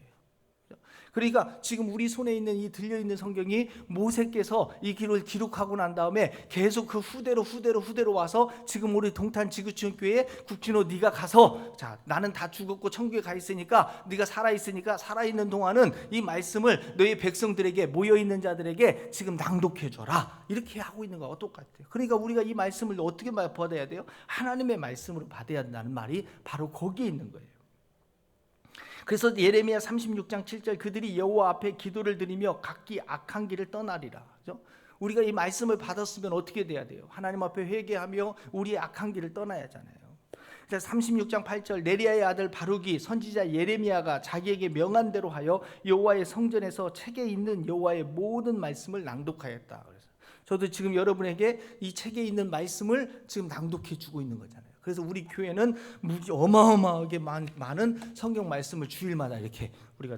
그러니까 지금 우리 손에 있는 이 들려있는 성경이 모세께서 이 길을 기록하고 난 다음에 계속 그 후대로 와서 지금 우리 동탄 지구촌교회 국진호 네가 가서, 자, 나는 다 죽었고 천국에 가 있으니까 네가 살아있으니까 살아있는 동안은 이 말씀을 너희 백성들에게, 모여있는 자들에게 지금 낭독해 줘라, 이렇게 하고 있는 거와 똑같아요. 그러니까 우리가 이 말씀을 어떻게 받아야 돼요? 하나님의 말씀으로 받아야 한다는 말이 바로 거기에 있는 거예요. 그래서 예레미야 36장 7절 그들이 여호와 앞에 기도를 드리며 각기 악한 길을 떠나리라. 그렇죠? 우리가 이 말씀을 받았으면 어떻게 돼야 돼요? 하나님 앞에 회개하며 우리의 악한 길을 떠나야 하잖아요. 그래서 36장 8절 네리야의 아들 바룩이 선지자 예레미야가 자기에게 명한 대로 하여 여호와의 성전에서 책에 있는 여호와의 모든 말씀을 낭독하였다. 그래서 저도 지금 여러분에게 이 책에 있는 말씀을 지금 낭독해 주고 있는 거잖아요. 그래서 우리 교회는 어마어마하게 많은 성경 말씀을 주일마다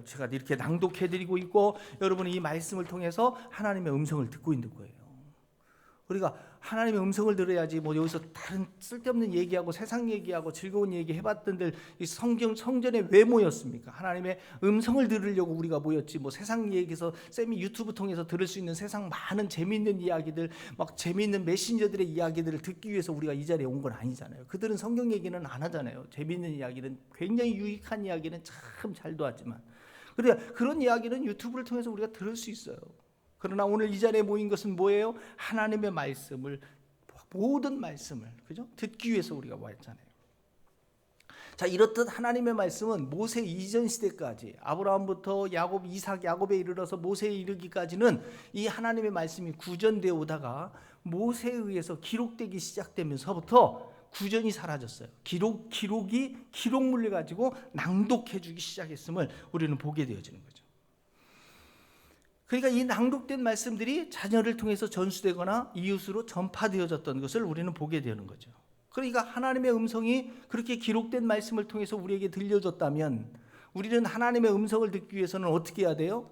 제가 이렇게 낭독해 드리고 있고, 여러분이 이 말씀을 통해서 하나님의 음성을 듣고 있는 거예요. 우리가 하나님의 음성을 들어야지 뭐 여기서 다른 쓸데없는 얘기하고 세상 얘기하고 즐거운 얘기 해봤던들 이 성전에 왜 모였습니까? 하나님의 음성을 들으려고 우리가 모였지, 뭐 세상 얘기에서 쌤이 유튜브 통해서 들을 수 있는 세상 많은 재미있는 이야기들, 막 재미있는 메신저들의 이야기들을 듣기 위해서 우리가 이 자리에 온 건 아니잖아요. 그들은 성경 얘기는 안 하잖아요. 재미있는 이야기는, 굉장히 유익한 이야기는 참 잘도 하지만, 그러니까 그런 이야기는 유튜브를 통해서 우리가 들을 수 있어요. 그러나 오늘 이 자리에 모인 것은 뭐예요? 하나님의 말씀을, 모든 말씀을, 그죠? 듣기 위해서 우리가 왔잖아요. 자, 이렇듯 하나님의 말씀은 모세 이전 시대까지, 아브라함부터 야곱, 이삭, 야곱에 이르러서 모세에 이르기까지는 이 하나님의 말씀이 구전되어 오다가 모세에 의해서 기록되기 시작되면서부터 구전이 사라졌어요. 기록물을 가지고 낭독해주기 시작했음을 우리는 보게 되어지는 거죠. 그러니까 이 낭독된 말씀들이 자녀를 통해서 전수되거나 이웃으로 전파되어졌던 것을 우리는 보게 되는 거죠. 그러니까 하나님의 음성이 그렇게 기록된 말씀을 통해서 우리에게 들려졌다면, 우리는 하나님의 음성을 듣기 위해서는 어떻게 해야 돼요?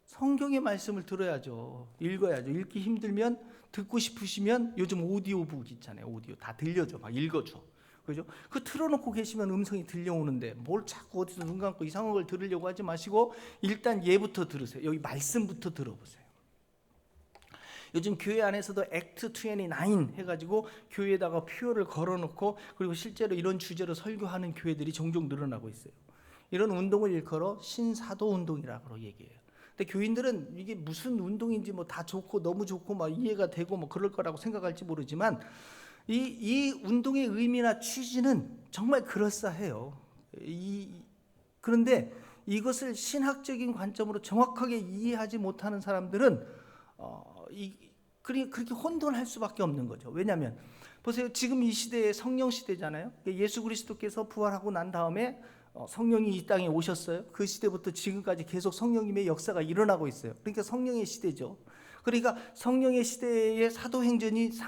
성경의 말씀을 들어야죠. 읽어야죠. 읽기 힘들면, 듣고 싶으시면 요즘 오디오북 있잖아요. 오디오 다 들려줘, 막 읽어줘. 그죠? 그 틀어놓고 계시면 음성이 들려오는데 뭘 자꾸 어디서 눈 감고 이상한 걸 들으려고 하지 마시고 일단 얘부터 들으세요. 여기 말씀부터 들어보세요. 요즘 교회 안에서도 액트 29 해가지고 교회에다가 표어를 걸어놓고, 그리고 실제로 이런 주제로 설교하는 교회들이 종종 늘어나고 있어요. 이런 운동을 일컬어 신사도 운동이라고 얘기해요. 근데 교인들은 이게 무슨 운동인지 뭐 다 좋고 너무 좋고 막 이해가 되고 뭐 그럴 거라고 생각할지 모르지만, 이 운동의 의미나 취지는 정말 그럴싸해요. 그런데 이것을 신학적인 관점으로 정확하게 이해하지 못하는 사람들은 그렇게 혼돈할 수밖에 없는 거죠. 왜냐하면 보세요. 지금 이 시대에 성령 시대잖아요. 예수 그리스도께서 부활하고 난 다음에 성령이 이 땅에 오셨어요. 그 시대부터 지금까지 계속 성령님의 역사가 일어나고 있어요. 그러니까 성령의 시대죠. 그러니까 성령의 시대의 사도행전이라는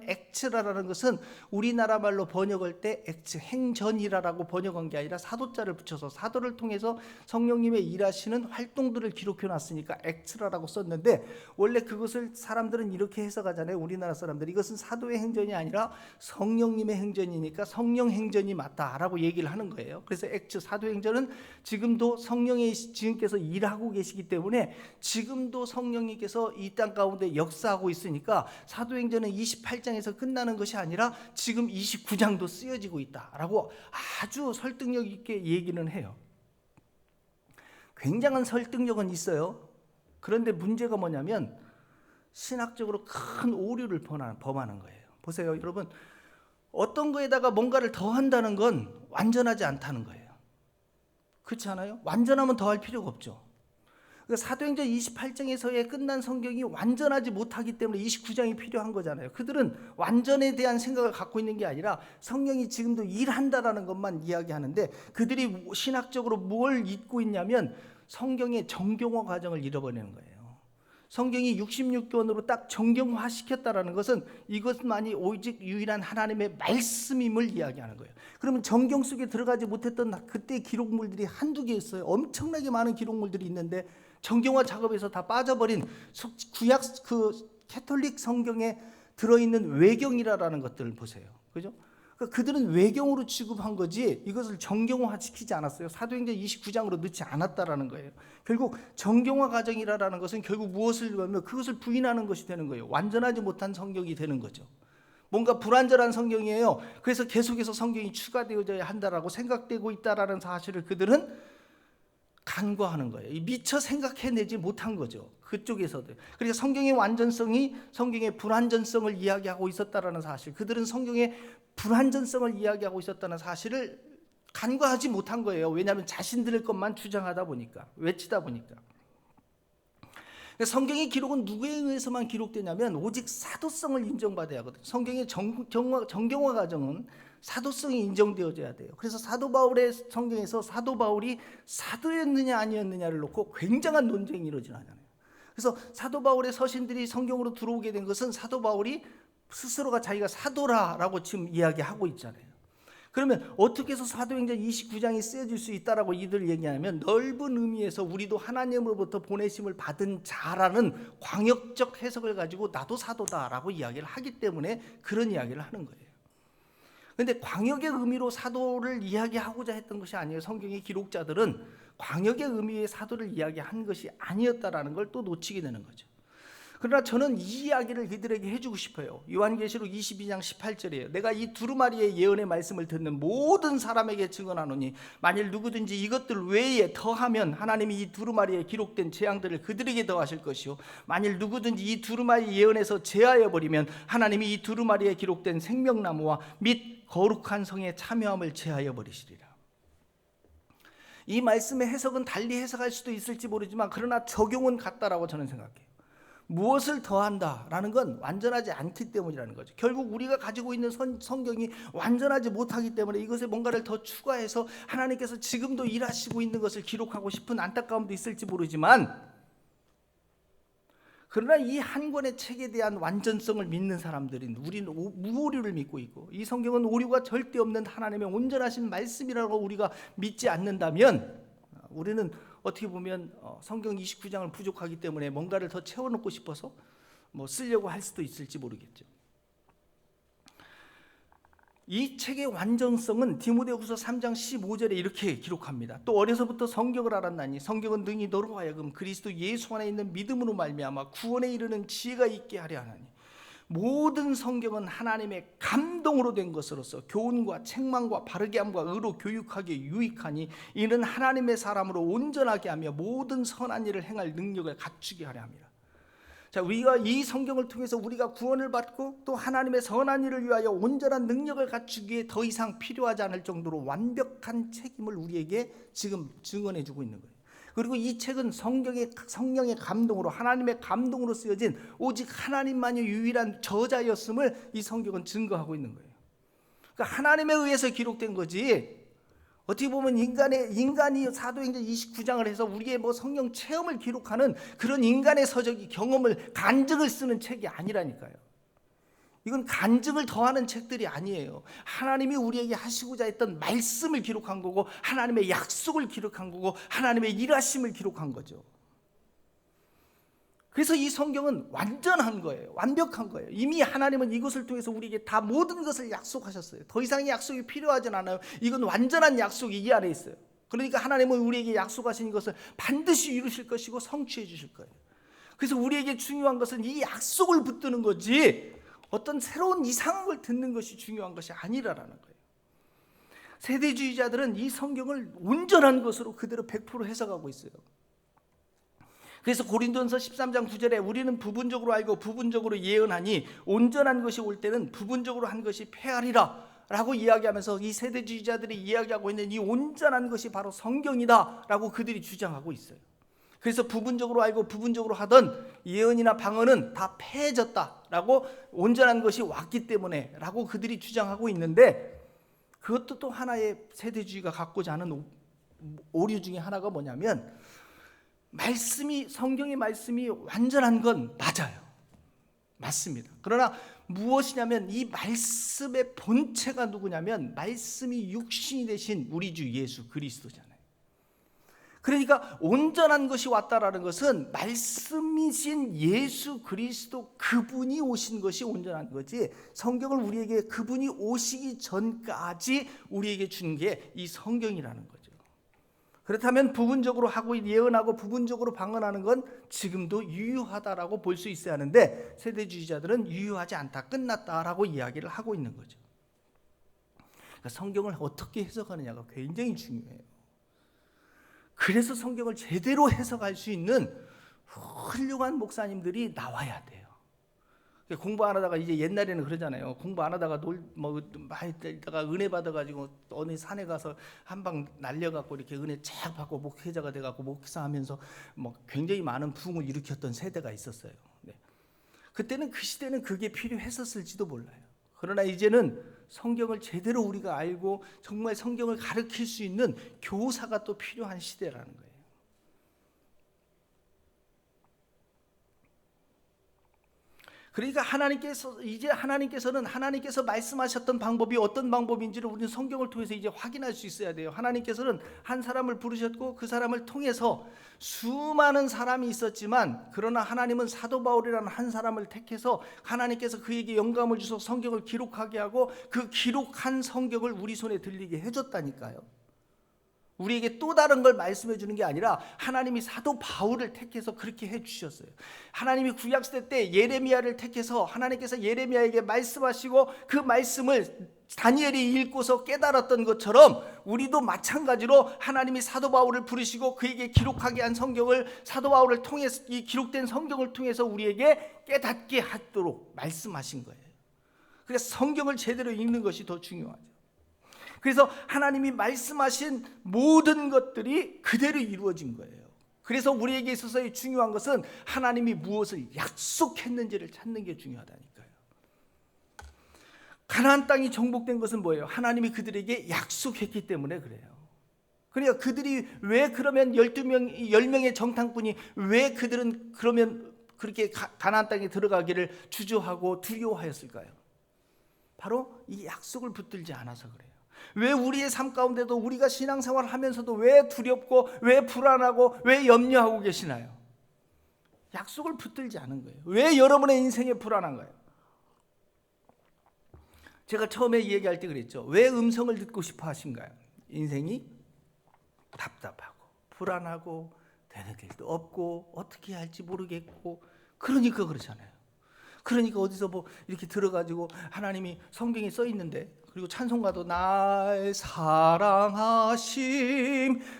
액츠라는 것은 우리나라 말로 번역할 때 액츠, 행전이라고 번역한 게 아니라 사도자를 붙여서 사도를 통해서 성령님의 일하시는 활동들을 기록해 놨으니까 액츠라고 썼는데, 원래 그것을 사람들은 이렇게 해석하잖아요. 우리나라 사람들이 이것은 사도의 행전이 아니라 성령님의 행전이니까 성령 행전이 맞다라고 얘기를 하는 거예요. 그래서 액츠, 사도행전은 지금도 성령의 지금께서 일하고 계시기 때문에 지금도 성령님께서 이 땅 가운데 역사하고 있으니까 사도행전은 28장에서 끝나는 것이 아니라 지금 29장도 쓰여지고 있다라고 아주 설득력 있게 얘기는 해요. 굉장한 설득력은 있어요. 그런데 문제가 뭐냐면 신학적으로 큰 오류를 범하는 거예요. 보세요, 여러분. 어떤 거에다가 뭔가를 더한다는 건 완전하지 않다는 거예요. 그렇지 않아요? 완전하면 더할 필요가 없죠. 사도행전 28장에서의 끝난 성경이 완전하지 못하기 때문에 29장이 필요한 거잖아요. 그들은 완전에 대한 생각을 갖고 있는 게 아니라 성령이 지금도 일한다라는 것만 이야기하는데, 그들이 신학적으로 뭘 잊고 있냐면 성경의 정경화 과정을 잃어버리는 거예요. 성경이 66권으로 딱 정경화 시켰다라는 것은 이것만이 오직 유일한 하나님의 말씀임을 이야기하는 거예요. 그러면 정경 속에 들어가지 못했던 그때 기록물들이 한두 개 있어요. 엄청나게 많은 기록물들이 있는데 정경화 작업에서 다 빠져버린 구약 캐톨릭 성경에 들어있는 외경이라는 것들을 보세요. 그죠? 그러니까 그들은 외경으로 취급한 거지 이것을 정경화 시키지 않았어요. 사도행전 29장으로 넣지 않았다라는 거예요. 결국 정경화 과정이라는 것은 결국 무엇을 하면 그것을 부인하는 것이 되는 거예요. 완전하지 못한 성경이 되는 거죠. 뭔가 불완전한 성경이에요. 그래서 계속해서 성경이 추가되어져야 한다라고 생각되고 있다라는 사실을 그들은 간과하는 거예요. 미처 생각해내지 못한 거죠. 그쪽에서도. 그래서 성경의 완전성이 성경의 불완전성을 이야기하고 있었다라는 사실, 그들은 성경의 불완전성을 이야기하고 있었다는 사실을 간과하지 못한 거예요. 왜냐하면 자신들의 것만 주장하다 보니까, 외치다 보니까. 성경의 기록은 누구에 의해서만 기록되냐면 오직 사도성을 인정받아야 하거든요. 성경의 정경화 과정은 사도성이 인정되어져야 돼요. 그래서 사도 바울의 성경에서 사도 바울이 사도였느냐 아니었느냐를 놓고 굉장한 논쟁이 이루어지잖아요. 그래서 사도 바울의 서신들이 성경으로 들어오게 된 것은 사도 바울이 스스로가 자기가 사도라라고 지금 이야기하고 있잖아요. 그러면 어떻게 해서 사도행전 29장이 쓰여질 수 있다라고 이들 얘기하냐면 넓은 의미에서 우리도 하나님으로부터 보내심을 받은 자라는 광역적 해석을 가지고 나도 사도다라고 이야기를 하기 때문에 그런 이야기를 하는 거예요. 그런데 광역의 의미로 사도를 이야기하고자 했던 것이 아니에요. 성경의 기록자들은 광역의 의미의 사도를 이야기한 것이 아니었다라는 걸 또 놓치게 되는 거죠. 그러나 저는 이 이야기를 그들에게 해주고 싶어요. 요한계시록 22장 18절이에요. 내가 이 두루마리의 예언의 말씀을 듣는 모든 사람에게 증언하노니 만일 누구든지 이것들 외에 더하면 하나님이 이 두루마리에 기록된 재앙들을 그들에게 더하실 것이요 만일 누구든지 이 두루마리 예언에서 제하여 버리면 하나님이 이 두루마리에 기록된 생명나무와 및 거룩한 성에 참여함을 제하여 버리시리라. 이 말씀의 해석은 달리 해석할 수도 있을지 모르지만 그러나 적용은 같다라고 저는 생각해요. 무엇을 더한다라는 건 완전하지 않기 때문이라는 거죠. 결국 우리가 가지고 있는 성경이 완전하지 못하기 때문에 이것에 뭔가를 더 추가해서 하나님께서 지금도 일하시고 있는 것을 기록하고 싶은 안타까움도 있을지 모르지만, 그러나 이 한 권의 책에 대한 완전성을 믿는 사람들인 우리는 무오류를 믿고 있고, 이 성경은 오류가 절대 없는 하나님의 온전하신 말씀이라고 우리가 믿지 않는다면 우리는 어떻게 보면 성경 29장을 부족하기 때문에 뭔가를 더 채워놓고 싶어서 쓰려고 할 수도 있을지 모르겠죠. 이 책의 완전성은 디모데후서 3장 15절에 이렇게 기록합니다. 또 어려서부터 성경을 알았나니 성경은 능히 너로 하여금 그리스도 예수 안에 있는 믿음으로 말미암아 구원에 이르는 지혜가 있게 하려 하나니 모든 성경은 하나님의 감동으로 된 것으로서 교훈과 책망과 바르게 함과 의로 교육하기에 유익하니 이는 하나님의 사람으로 온전하게 하며 모든 선한 일을 행할 능력을 갖추게 하려 합니다. 자, 우리가 이 성경을 통해서 우리가 구원을 받고 또 하나님의 선한 일을 위하여 온전한 능력을 갖추기에 더 이상 필요하지 않을 정도로 완벽한 책임을 우리에게 지금 증언해 주고 있는 거예요. 그리고 이 책은 성령의 감동으로, 하나님의 감동으로 쓰여진 오직 하나님만이 유일한 저자였음을 이 성경은 증거하고 있는 거예요. 그러니까 하나님에 의해서 기록된 거지, 어떻게 보면 인간이 사도행전 29장을 해서 우리의 성령 체험을 기록하는 그런 인간의 서적이 경험을 간증을 쓰는 책이 아니라니까요. 이건 간증을 더하는 책들이 아니에요. 하나님이 우리에게 하시고자 했던 말씀을 기록한 거고, 하나님의 약속을 기록한 거고, 하나님의 일하심을 기록한 거죠. 그래서 이 성경은 완전한 거예요. 완벽한 거예요. 이미 하나님은 이것을 통해서 우리에게 다 모든 것을 약속하셨어요. 더 이상의 약속이 필요하진 않아요. 이건 완전한 약속이 이 안에 있어요. 그러니까 하나님은 우리에게 약속하신 것을 반드시 이루실 것이고 성취해 주실 거예요. 그래서 우리에게 중요한 것은 이 약속을 붙드는 거지 어떤 새로운 이상한 걸 듣는 것이 중요한 것이 아니라는 거예요. 세대주의자들은 이 성경을 온전한 것으로 그대로 100% 해석하고 있어요. 그래서 고린도전서 13장 9절에 우리는 부분적으로 알고 부분적으로 예언하니 온전한 것이 올 때는 부분적으로 한 것이 패하리라 라고 이야기하면서 이 세대주의자들이 이야기하고 있는 이 온전한 것이 바로 성경이다 라고 그들이 주장하고 있어요. 그래서 부분적으로 알고 부분적으로 하던 예언이나 방언은 다 패해졌다라고 온전한 것이 왔기 때문에 라고 그들이 주장하고 있는데, 그것도 또 하나의 세대주의가 갖고자 하는 오류 중에 하나가 뭐냐면, 성경의 말씀이 완전한 건 맞아요. 맞습니다. 그러나 무엇이냐면 이 말씀의 본체가 누구냐면 말씀이 육신이 되신 우리 주 예수 그리스도잖아요. 그러니까 온전한 것이 왔다라는 것은 말씀이신 예수 그리스도 그분이 오신 것이 온전한 거지, 성경을 우리에게 그분이 오시기 전까지 우리에게 준 게 이 성경이라는 거죠. 그렇다면 부분적으로 하고 예언하고 부분적으로 방언하는 건 지금도 유효하다라고 볼 수 있어야 하는데, 세대주의자들은 유효하지 않다, 끝났다라고 이야기를 하고 있는 거죠. 그러니까 성경을 어떻게 해석하느냐가 굉장히 중요해요. 그래서 성경을 제대로 해석할 수 있는 훌륭한 목사님들이 나와야 돼요. 공부 안 하다가, 이제 옛날에는 그러잖아요. 공부 안 하다가 많이 있다가 은혜 받아가지고 어느 산에 가서 한 방 날려갖고 이렇게 은혜 쫙 받고 목회자가 돼갖고 목사하면서 굉장히 많은 부흥을 일으켰던 세대가 있었어요. 네. 그때는, 그 시대는 그게 필요했었을지도 몰라요. 그러나 이제는 성경을 제대로 우리가 알고 정말 성경을 가르칠 수 있는 교사가 또 필요한 시대라는 거예요. 그러니까 하나님께서는 하나님께서 말씀하셨던 방법이 어떤 방법인지를 우리는 성경을 통해서 이제 확인할 수 있어야 돼요. 하나님께서는 한 사람을 부르셨고 그 사람을 통해서 수많은 사람이 있었지만, 그러나 하나님은 사도 바울이라는 한 사람을 택해서 하나님께서 그에게 영감을 주셔서 성경을 기록하게 하고 그 기록한 성경을 우리 손에 들리게 해줬다니까요. 우리에게 또 다른 걸 말씀해 주는 게 아니라 하나님이 사도 바울을 택해서 그렇게 해 주셨어요. 하나님이 구약시대 때 예레미야를 택해서 하나님께서 예레미야에게 말씀하시고 그 말씀을 다니엘이 읽고서 깨달았던 것처럼, 우리도 마찬가지로 하나님이 사도 바울을 부르시고 그에게 기록하게 한 성경을 사도 바울을 통해서, 이 기록된 성경을 통해서 우리에게 깨닫게 하도록 말씀하신 거예요. 그래서 성경을 제대로 읽는 것이 더 중요하죠. 그래서 하나님이 말씀하신 모든 것들이 그대로 이루어진 거예요. 그래서 우리에게 있어서 중요한 것은 하나님이 무엇을 약속했는지를 찾는 게 중요하다니까요. 가나안 땅이 정복된 것은 뭐예요? 하나님이 그들에게 약속했기 때문에 그래요. 그러니까 그들이 왜 그러면 10명의 정탐꾼이 왜 그들은 그러면 그렇게 가나안 땅에 들어가기를 주저하고 두려워하였을까요? 바로 이 약속을 붙들지 않아서 그래요. 왜 우리의 삶 가운데도 우리가 신앙생활을 하면서도 왜 두렵고 왜 불안하고 왜 염려하고 계시나요? 약속을 붙들지 않은 거예요. 왜 여러분의 인생에 불안한 거예요? 제가 처음에 얘기할 때 그랬죠. 왜 음성을 듣고 싶어 하신가요? 인생이 답답하고 불안하고 되는 길도 없고 어떻게 할지 모르겠고, 그러니까 그렇잖아요. 그러니까 어디서 이렇게 들어가지고 하나님이 성경에 써 있는데, 그리고 찬송가도 날 사랑하심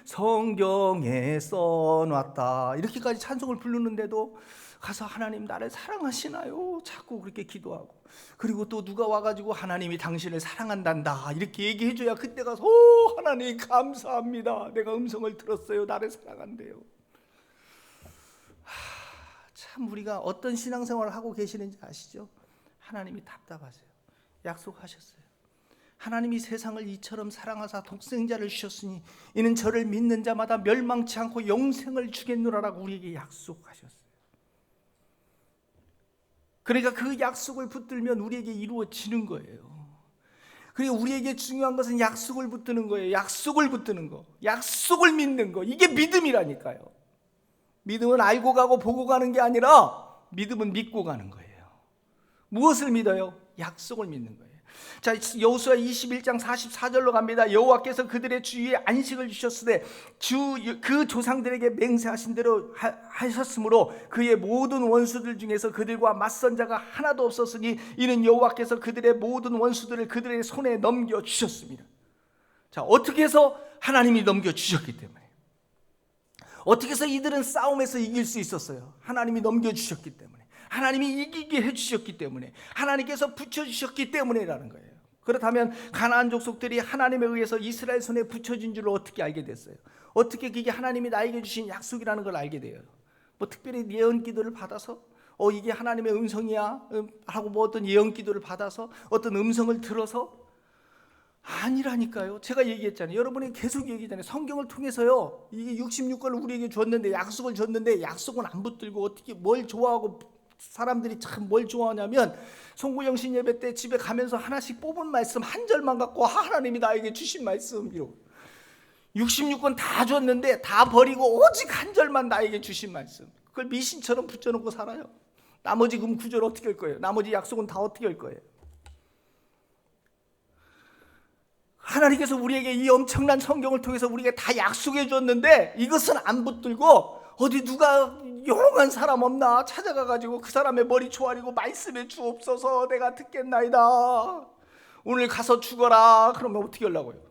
성경에 써놨다 이렇게까지 찬송을 부르는데도 가서 하나님 나를 사랑하시나요? 자꾸 그렇게 기도하고, 그리고 또 누가 와가지고 하나님이 당신을 사랑한단다 이렇게 얘기해줘야 그때 가서 하나님 감사합니다, 내가 음성을 들었어요, 나를 사랑한대요. 참 우리가 어떤 신앙생활을 하고 계시는지 아시죠? 하나님이 답답하세요. 약속하셨어요. 하나님이 세상을 이처럼 사랑하사 독생자를 주셨으니 이는 저를 믿는 자마다 멸망치 않고 영생을 주겠노라라고 우리에게 약속하셨어요. 그러니까 그 약속을 붙들면 우리에게 이루어지는 거예요. 그리고 우리에게 중요한 것은 약속을 붙드는 거예요. 약속을 붙드는 거, 약속을 믿는 거, 이게 믿음이라니까요. 믿음은 알고 가고 보고 가는 게 아니라 믿음은 믿고 가는 거예요. 무엇을 믿어요? 약속을 믿는 거예요. 자, 여호수아 21장 44절로 갑니다. 여호와께서 그들의 주위에 안식을 주셨으되 그 조상들에게 맹세하신 대로 하셨으므로 그의 모든 원수들 중에서 그들과 맞선 자가 하나도 없었으니 이는 여호와께서 그들의 모든 원수들을 그들의 손에 넘겨주셨습니다. 자, 어떻게 해서 하나님이 넘겨주셨기 때문에, 어떻게 해서 이들은 싸움에서 이길 수 있었어요? 하나님이 넘겨주셨기 때문에, 하나님이 이기게 해주셨기 때문에, 하나님께서 붙여주셨기 때문에라는 거예요. 그렇다면 가나안 족속들이 하나님에 의해서 이스라엘 손에 붙여진 줄을 어떻게 알게 됐어요? 어떻게 그게 하나님이 나에게 주신 약속이라는 걸 알게 돼요? 뭐 특별히 예언 기도를 받아서 이게 하나님의 음성이야 하고 뭐 어떤 예언 기도를 받아서 어떤 음성을 들어서 아니라니까요. 제가 얘기했잖아요. 여러분이 계속 얘기했잖아요. 성경을 통해서요. 이게 66권을 우리에게 줬는데 약속을 줬는데 약속은 안 붙들고 어떻게 뭘 좋아하고 사람들이 참 뭘 좋아하냐면 송구영신 예배 때 집에 가면서 하나씩 뽑은 말씀 한 절만 갖고 하나님이 나에게 주신 말씀 이러고 66권 다 줬는데 다 버리고 오직 한 절만 나에게 주신 말씀 그걸 미신처럼 붙여놓고 살아요. 나머지 그럼 구절 어떻게 할 거예요? 나머지 약속은 다 어떻게 할 거예요? 하나님께서 우리에게 이 엄청난 성경을 통해서 우리에게 다 약속해 줬는데 이것은 안 붙들고 어디 누가 용한 사람 없나 찾아가가지고 그 사람의 머리 조아리고 말씀해 주옵소서 내가 듣겠나이다 오늘 가서 죽어라 그러면 어떻게 하려고요?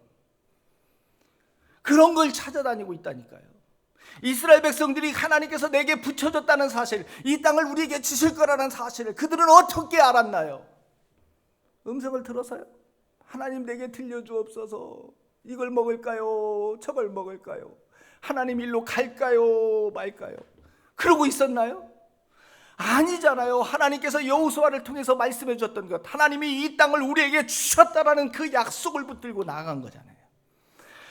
그런 걸 찾아다니고 있다니까요. 이스라엘 백성들이 하나님께서 내게 붙여줬다는 사실, 이 땅을 우리에게 주실 거라는 사실을 그들은 어떻게 알았나요? 음성을 들어서요. 하나님 내게 들려주옵소서. 이걸 먹을까요? 저걸 먹을까요? 하나님 일로 갈까요? 말까요? 그러고 있었나요? 아니잖아요. 하나님께서 여호수아를 통해서 말씀해 줬던 것, 하나님이 이 땅을 우리에게 주셨다라는 그 약속을 붙들고 나간 거잖아요.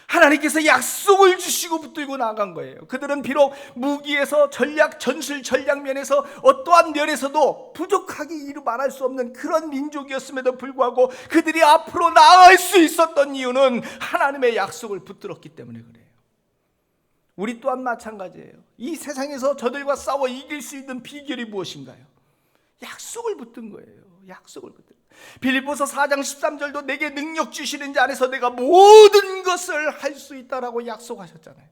하나님께서 약속을 주시고 붙들고 나간 거예요. 그들은 비록 무기에서 전략, 전술, 전략면에서 어떠한 면에서도 부족하기 이루 말할 수 없는 그런 민족이었음에도 불구하고 그들이 앞으로 나아갈 수 있었던 이유는 하나님의 약속을 붙들었기 때문에 그래요. 우리 또한 마찬가지예요. 이 세상에서 저들과 싸워 이길 수 있는 비결이 무엇인가요? 약속을 붙든 거예요. 약속을 붙든. 빌립보서 4장 13절도 내게 능력 주시는 자 안에서 내가 모든 것을 할 수 있다라고 약속하셨잖아요.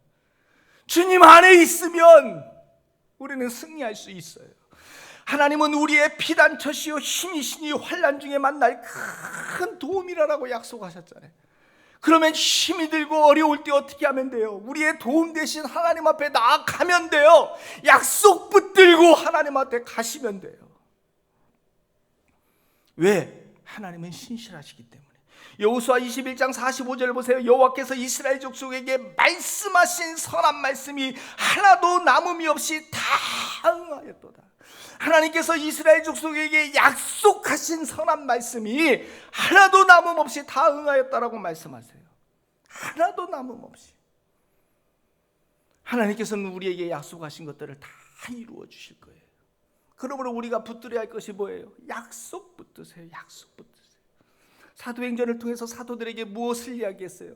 주님 안에 있으면 우리는 승리할 수 있어요. 하나님은 우리의 피단처시요 힘이시니 환난 중에 만날 큰 도움이라고 약속하셨잖아요. 그러면 힘이 들고 어려울 때 어떻게 하면 돼요? 우리의 도움 대신 하나님 앞에 나아가면 돼요. 약속 붙들고 하나님 앞에 가시면 돼요. 왜? 하나님은 신실하시기 때문에. 여호수아 21장 45절 보세요. 여호와께서 이스라엘 족속에게 말씀하신 선한 말씀이 하나도 남음이 없이 다 응하였도다. 하나님께서 이스라엘 족속에게 약속하신 선한 말씀이 하나도 남음 없이 다 응하였다라고 말씀하세요. 하나도 남음 없이. 하나님께서는 우리에게 약속하신 것들을 다 이루어 주실 거예요. 그러므로 우리가 붙들어야 할 것이 뭐예요? 약속 붙드세요. 약속 붙드세요. 사도행전을 통해서 사도들에게 무엇을 이야기했어요?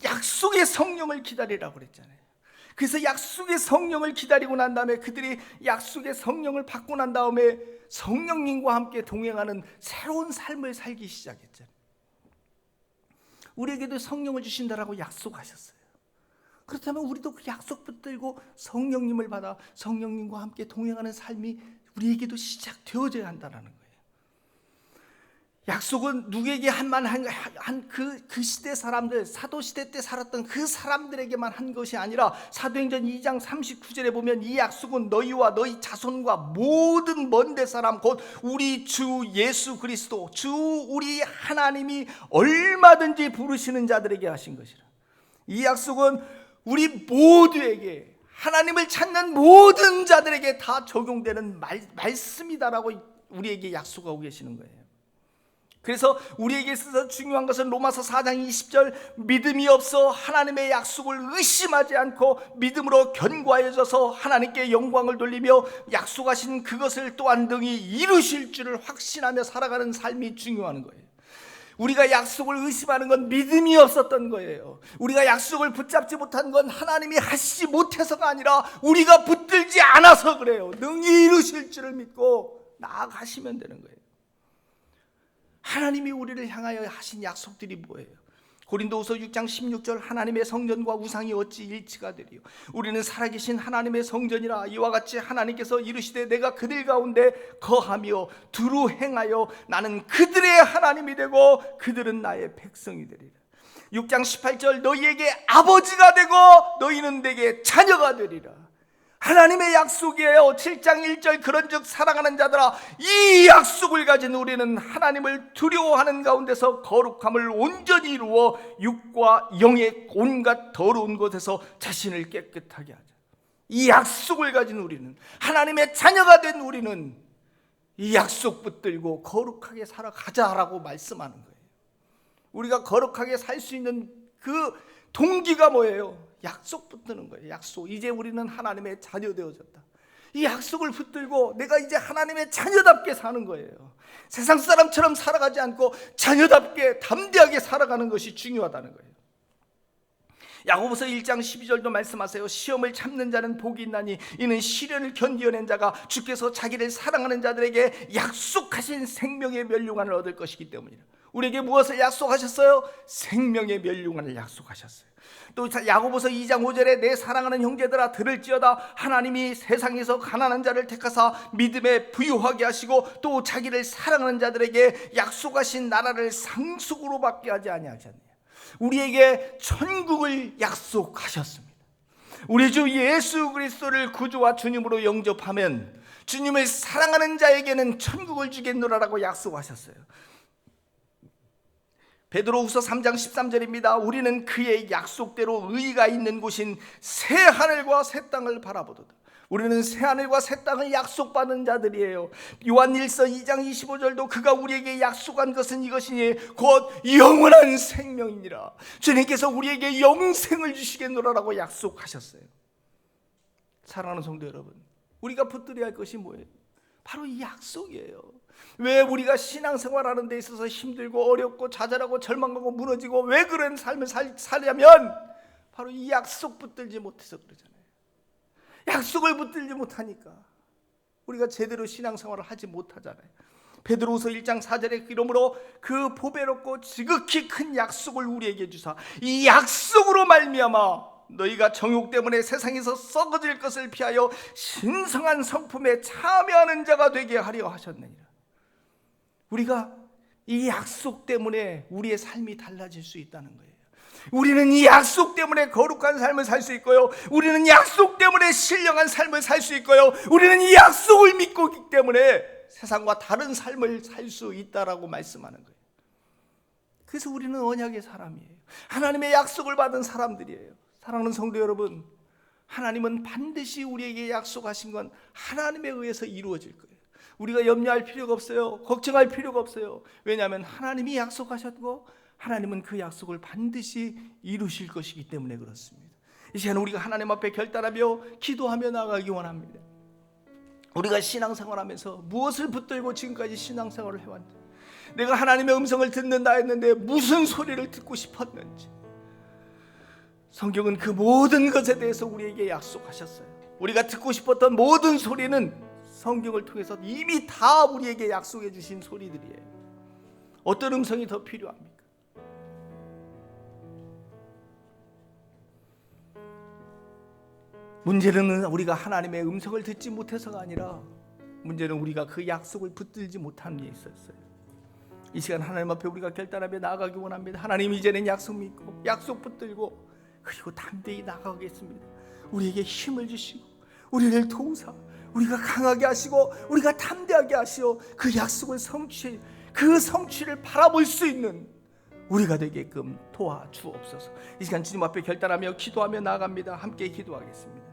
약속의 성령을 기다리라고 그랬잖아요. 그래서 약속의 성령을 기다리고 난 다음에 그들이 약속의 성령을 받고 난 다음에 성령님과 함께 동행하는 새로운 삶을 살기 시작했잖아요. 우리에게도 성령을 주신다라고 약속하셨어요. 그렇다면 우리도 그 약속 붙들고 성령님을 받아 성령님과 함께 동행하는 삶이 우리에게도 시작되어져야 한다는 거예요. 약속은 누구에게 그 시대 사람들, 사도시대 때 살았던 그 사람들에게만 한 것이 아니라 사도행전 2장 39절에 보면 이 약속은 너희와 너희 자손과 모든 먼데 사람 곧 우리 주 예수 그리스도 주 우리 하나님이 얼마든지 부르시는 자들에게 하신 것이라. 이 약속은 우리 모두에게 하나님을 찾는 모든 자들에게 다 적용되는 말씀이다라고 우리에게 약속하고 계시는 거예요. 그래서 우리에게 있어서 중요한 것은 로마서 4장 20절 믿음이 없어 하나님의 약속을 의심하지 않고 믿음으로 견고하여져서 하나님께 영광을 돌리며 약속하신 그것을 또한 능히 이루실 줄을 확신하며 살아가는 삶이 중요한 거예요. 우리가 약속을 의심하는 건 믿음이 없었던 거예요. 우리가 약속을 붙잡지 못한 건 하나님이 하시지 못해서가 아니라 우리가 붙들지 않아서 그래요. 능히 이루실 줄을 믿고 나아가시면 되는 거예요. 하나님이 우리를 향하여 하신 약속들이 뭐예요? 고린도후서 6장 16절 하나님의 성전과 우상이 어찌 일치가 되리요? 우리는 살아계신 하나님의 성전이라. 이와 같이 하나님께서 이르시되 내가 그들 가운데 거하며 두루 행하여 나는 그들의 하나님이 되고 그들은 나의 백성이 되리라. 6장 18절 너희에게 아버지가 되고 너희는 내게 자녀가 되리라. 하나님의 약속이에요. 7장 1절 그런즉 사랑하는 자들아 이 약속을 가진 우리는 하나님을 두려워하는 가운데서 거룩함을 온전히 이루어 육과 영의 온갖 더러운 것에서 자신을 깨끗하게 하자. 이 약속을 가진 우리는, 하나님의 자녀가 된 우리는 이 약속 붙들고 거룩하게 살아가자라고 말씀하는 거예요. 우리가 거룩하게 살 수 있는 그 동기가 뭐예요? 약속 붙드는 거예요. 약속. 이제 우리는 하나님의 자녀 되어졌다. 이 약속을 붙들고 내가 이제 하나님의 자녀답게 사는 거예요. 세상 사람처럼 살아가지 않고 자녀답게 담대하게 살아가는 것이 중요하다는 거예요. 야고보서 1장 12절도 말씀하세요. 시험을 참는 자는 복이 있나니 이는 시련을 견디어낸 자가 주께서 자기를 사랑하는 자들에게 약속하신 생명의 멸류관을 얻을 것이기 때문이라. 우리에게 무엇을 약속하셨어요? 생명의 멸류관을 약속하셨어요. 또 야고보서 2장 5절에 내 사랑하는 형제들아 들을지어다 하나님이 세상에서 가난한 자를 택하사 믿음에 부유하게 하시고 또 자기를 사랑하는 자들에게 약속하신 나라를 상속으로 받게 하지 아니하셨느냐. 우리에게 천국을 약속하셨습니다. 우리 주 예수 그리스도를 구주와 주님으로 영접하면 주님을 사랑하는 자에게는 천국을 주겠노라라고 약속하셨어요. 베드로후서 3장 13절입니다. 우리는 그의 약속대로 의가 있는 곳인 새 하늘과 새 땅을 바라보도다. 우리는 새 하늘과 새 땅을 약속받은 자들이에요. 요한일서 2장 25절도 그가 우리에게 약속한 것은 이것이니 곧 영원한 생명이니라. 주님께서 우리에게 영생을 주시겠노라라고 약속하셨어요. 사랑하는 성도 여러분, 우리가 붙들어야 할 것이 뭐예요? 바로 이 약속이에요. 왜 우리가 신앙생활하는 데 있어서 힘들고 어렵고 좌절하고 절망하고 무너지고 왜 그런 삶을 살려면 바로 이 약속 붙들지 못해서 그러잖아요. 약속을 붙들지 못하니까 우리가 제대로 신앙생활을 하지 못하잖아요. 베드로후서 1장 4절에 이러므로 그 보배롭고 지극히 큰 약속을 우리에게 주사 이 약속으로 말미암아 너희가 정욕 때문에 세상에서 썩어질 것을 피하여 신성한 성품에 참여하는 자가 되게 하려 하셨느니라. 우리가 이 약속 때문에 우리의 삶이 달라질 수 있다는 거예요. 우리는 이 약속 때문에 거룩한 삶을 살 수 있고요, 우리는 약속 때문에 신령한 삶을 살 수 있고요, 우리는 이 약속을 믿고 있기 때문에 세상과 다른 삶을 살 수 있다라고 말씀하는 거예요. 그래서 우리는 언약의 사람이에요. 하나님의 약속을 받은 사람들이에요. 사랑하는 성도 여러분, 하나님은 반드시 우리에게 약속하신 건 하나님에 의해서 이루어질 거예요. 우리가 염려할 필요가 없어요. 걱정할 필요가 없어요. 왜냐하면 하나님이 약속하셨고 하나님은 그 약속을 반드시 이루실 것이기 때문에 그렇습니다. 이 시간 우리가 하나님 앞에 결단하며 기도하며 나아가기 원합니다. 우리가 신앙생활하면서 무엇을 붙들고 지금까지 신앙생활을 해왔는지, 내가 하나님의 음성을 듣는다 했는데 무슨 소리를 듣고 싶었는지, 성경은 그 모든 것에 대해서 우리에게 약속하셨어요. 우리가 듣고 싶었던 모든 소리는 성경을 통해서 이미 다 우리에게 약속해 주신 소리들이에요. 어떤 음성이 더 필요합니까? 문제는 우리가 하나님의 음성을 듣지 못해서가 아니라 문제는 우리가 그 약속을 붙들지 못한 게 있었어요. 이 시간 하나님 앞에 우리가 결단하며 나아가기 원합니다. 하나님, 이제는 약속 믿고 약속 붙들고 그리고 담대히 나아가겠습니다. 우리에게 힘을 주시고 우리를 도우사 우리가 강하게 하시고 우리가 담대하게 하시어 그 약속을 그 성취를 바라볼 수 있는 우리가 되게끔 도와주옵소서. 이 시간 주님 앞에 결단하며 기도하며 나아갑니다. 함께 기도하겠습니다.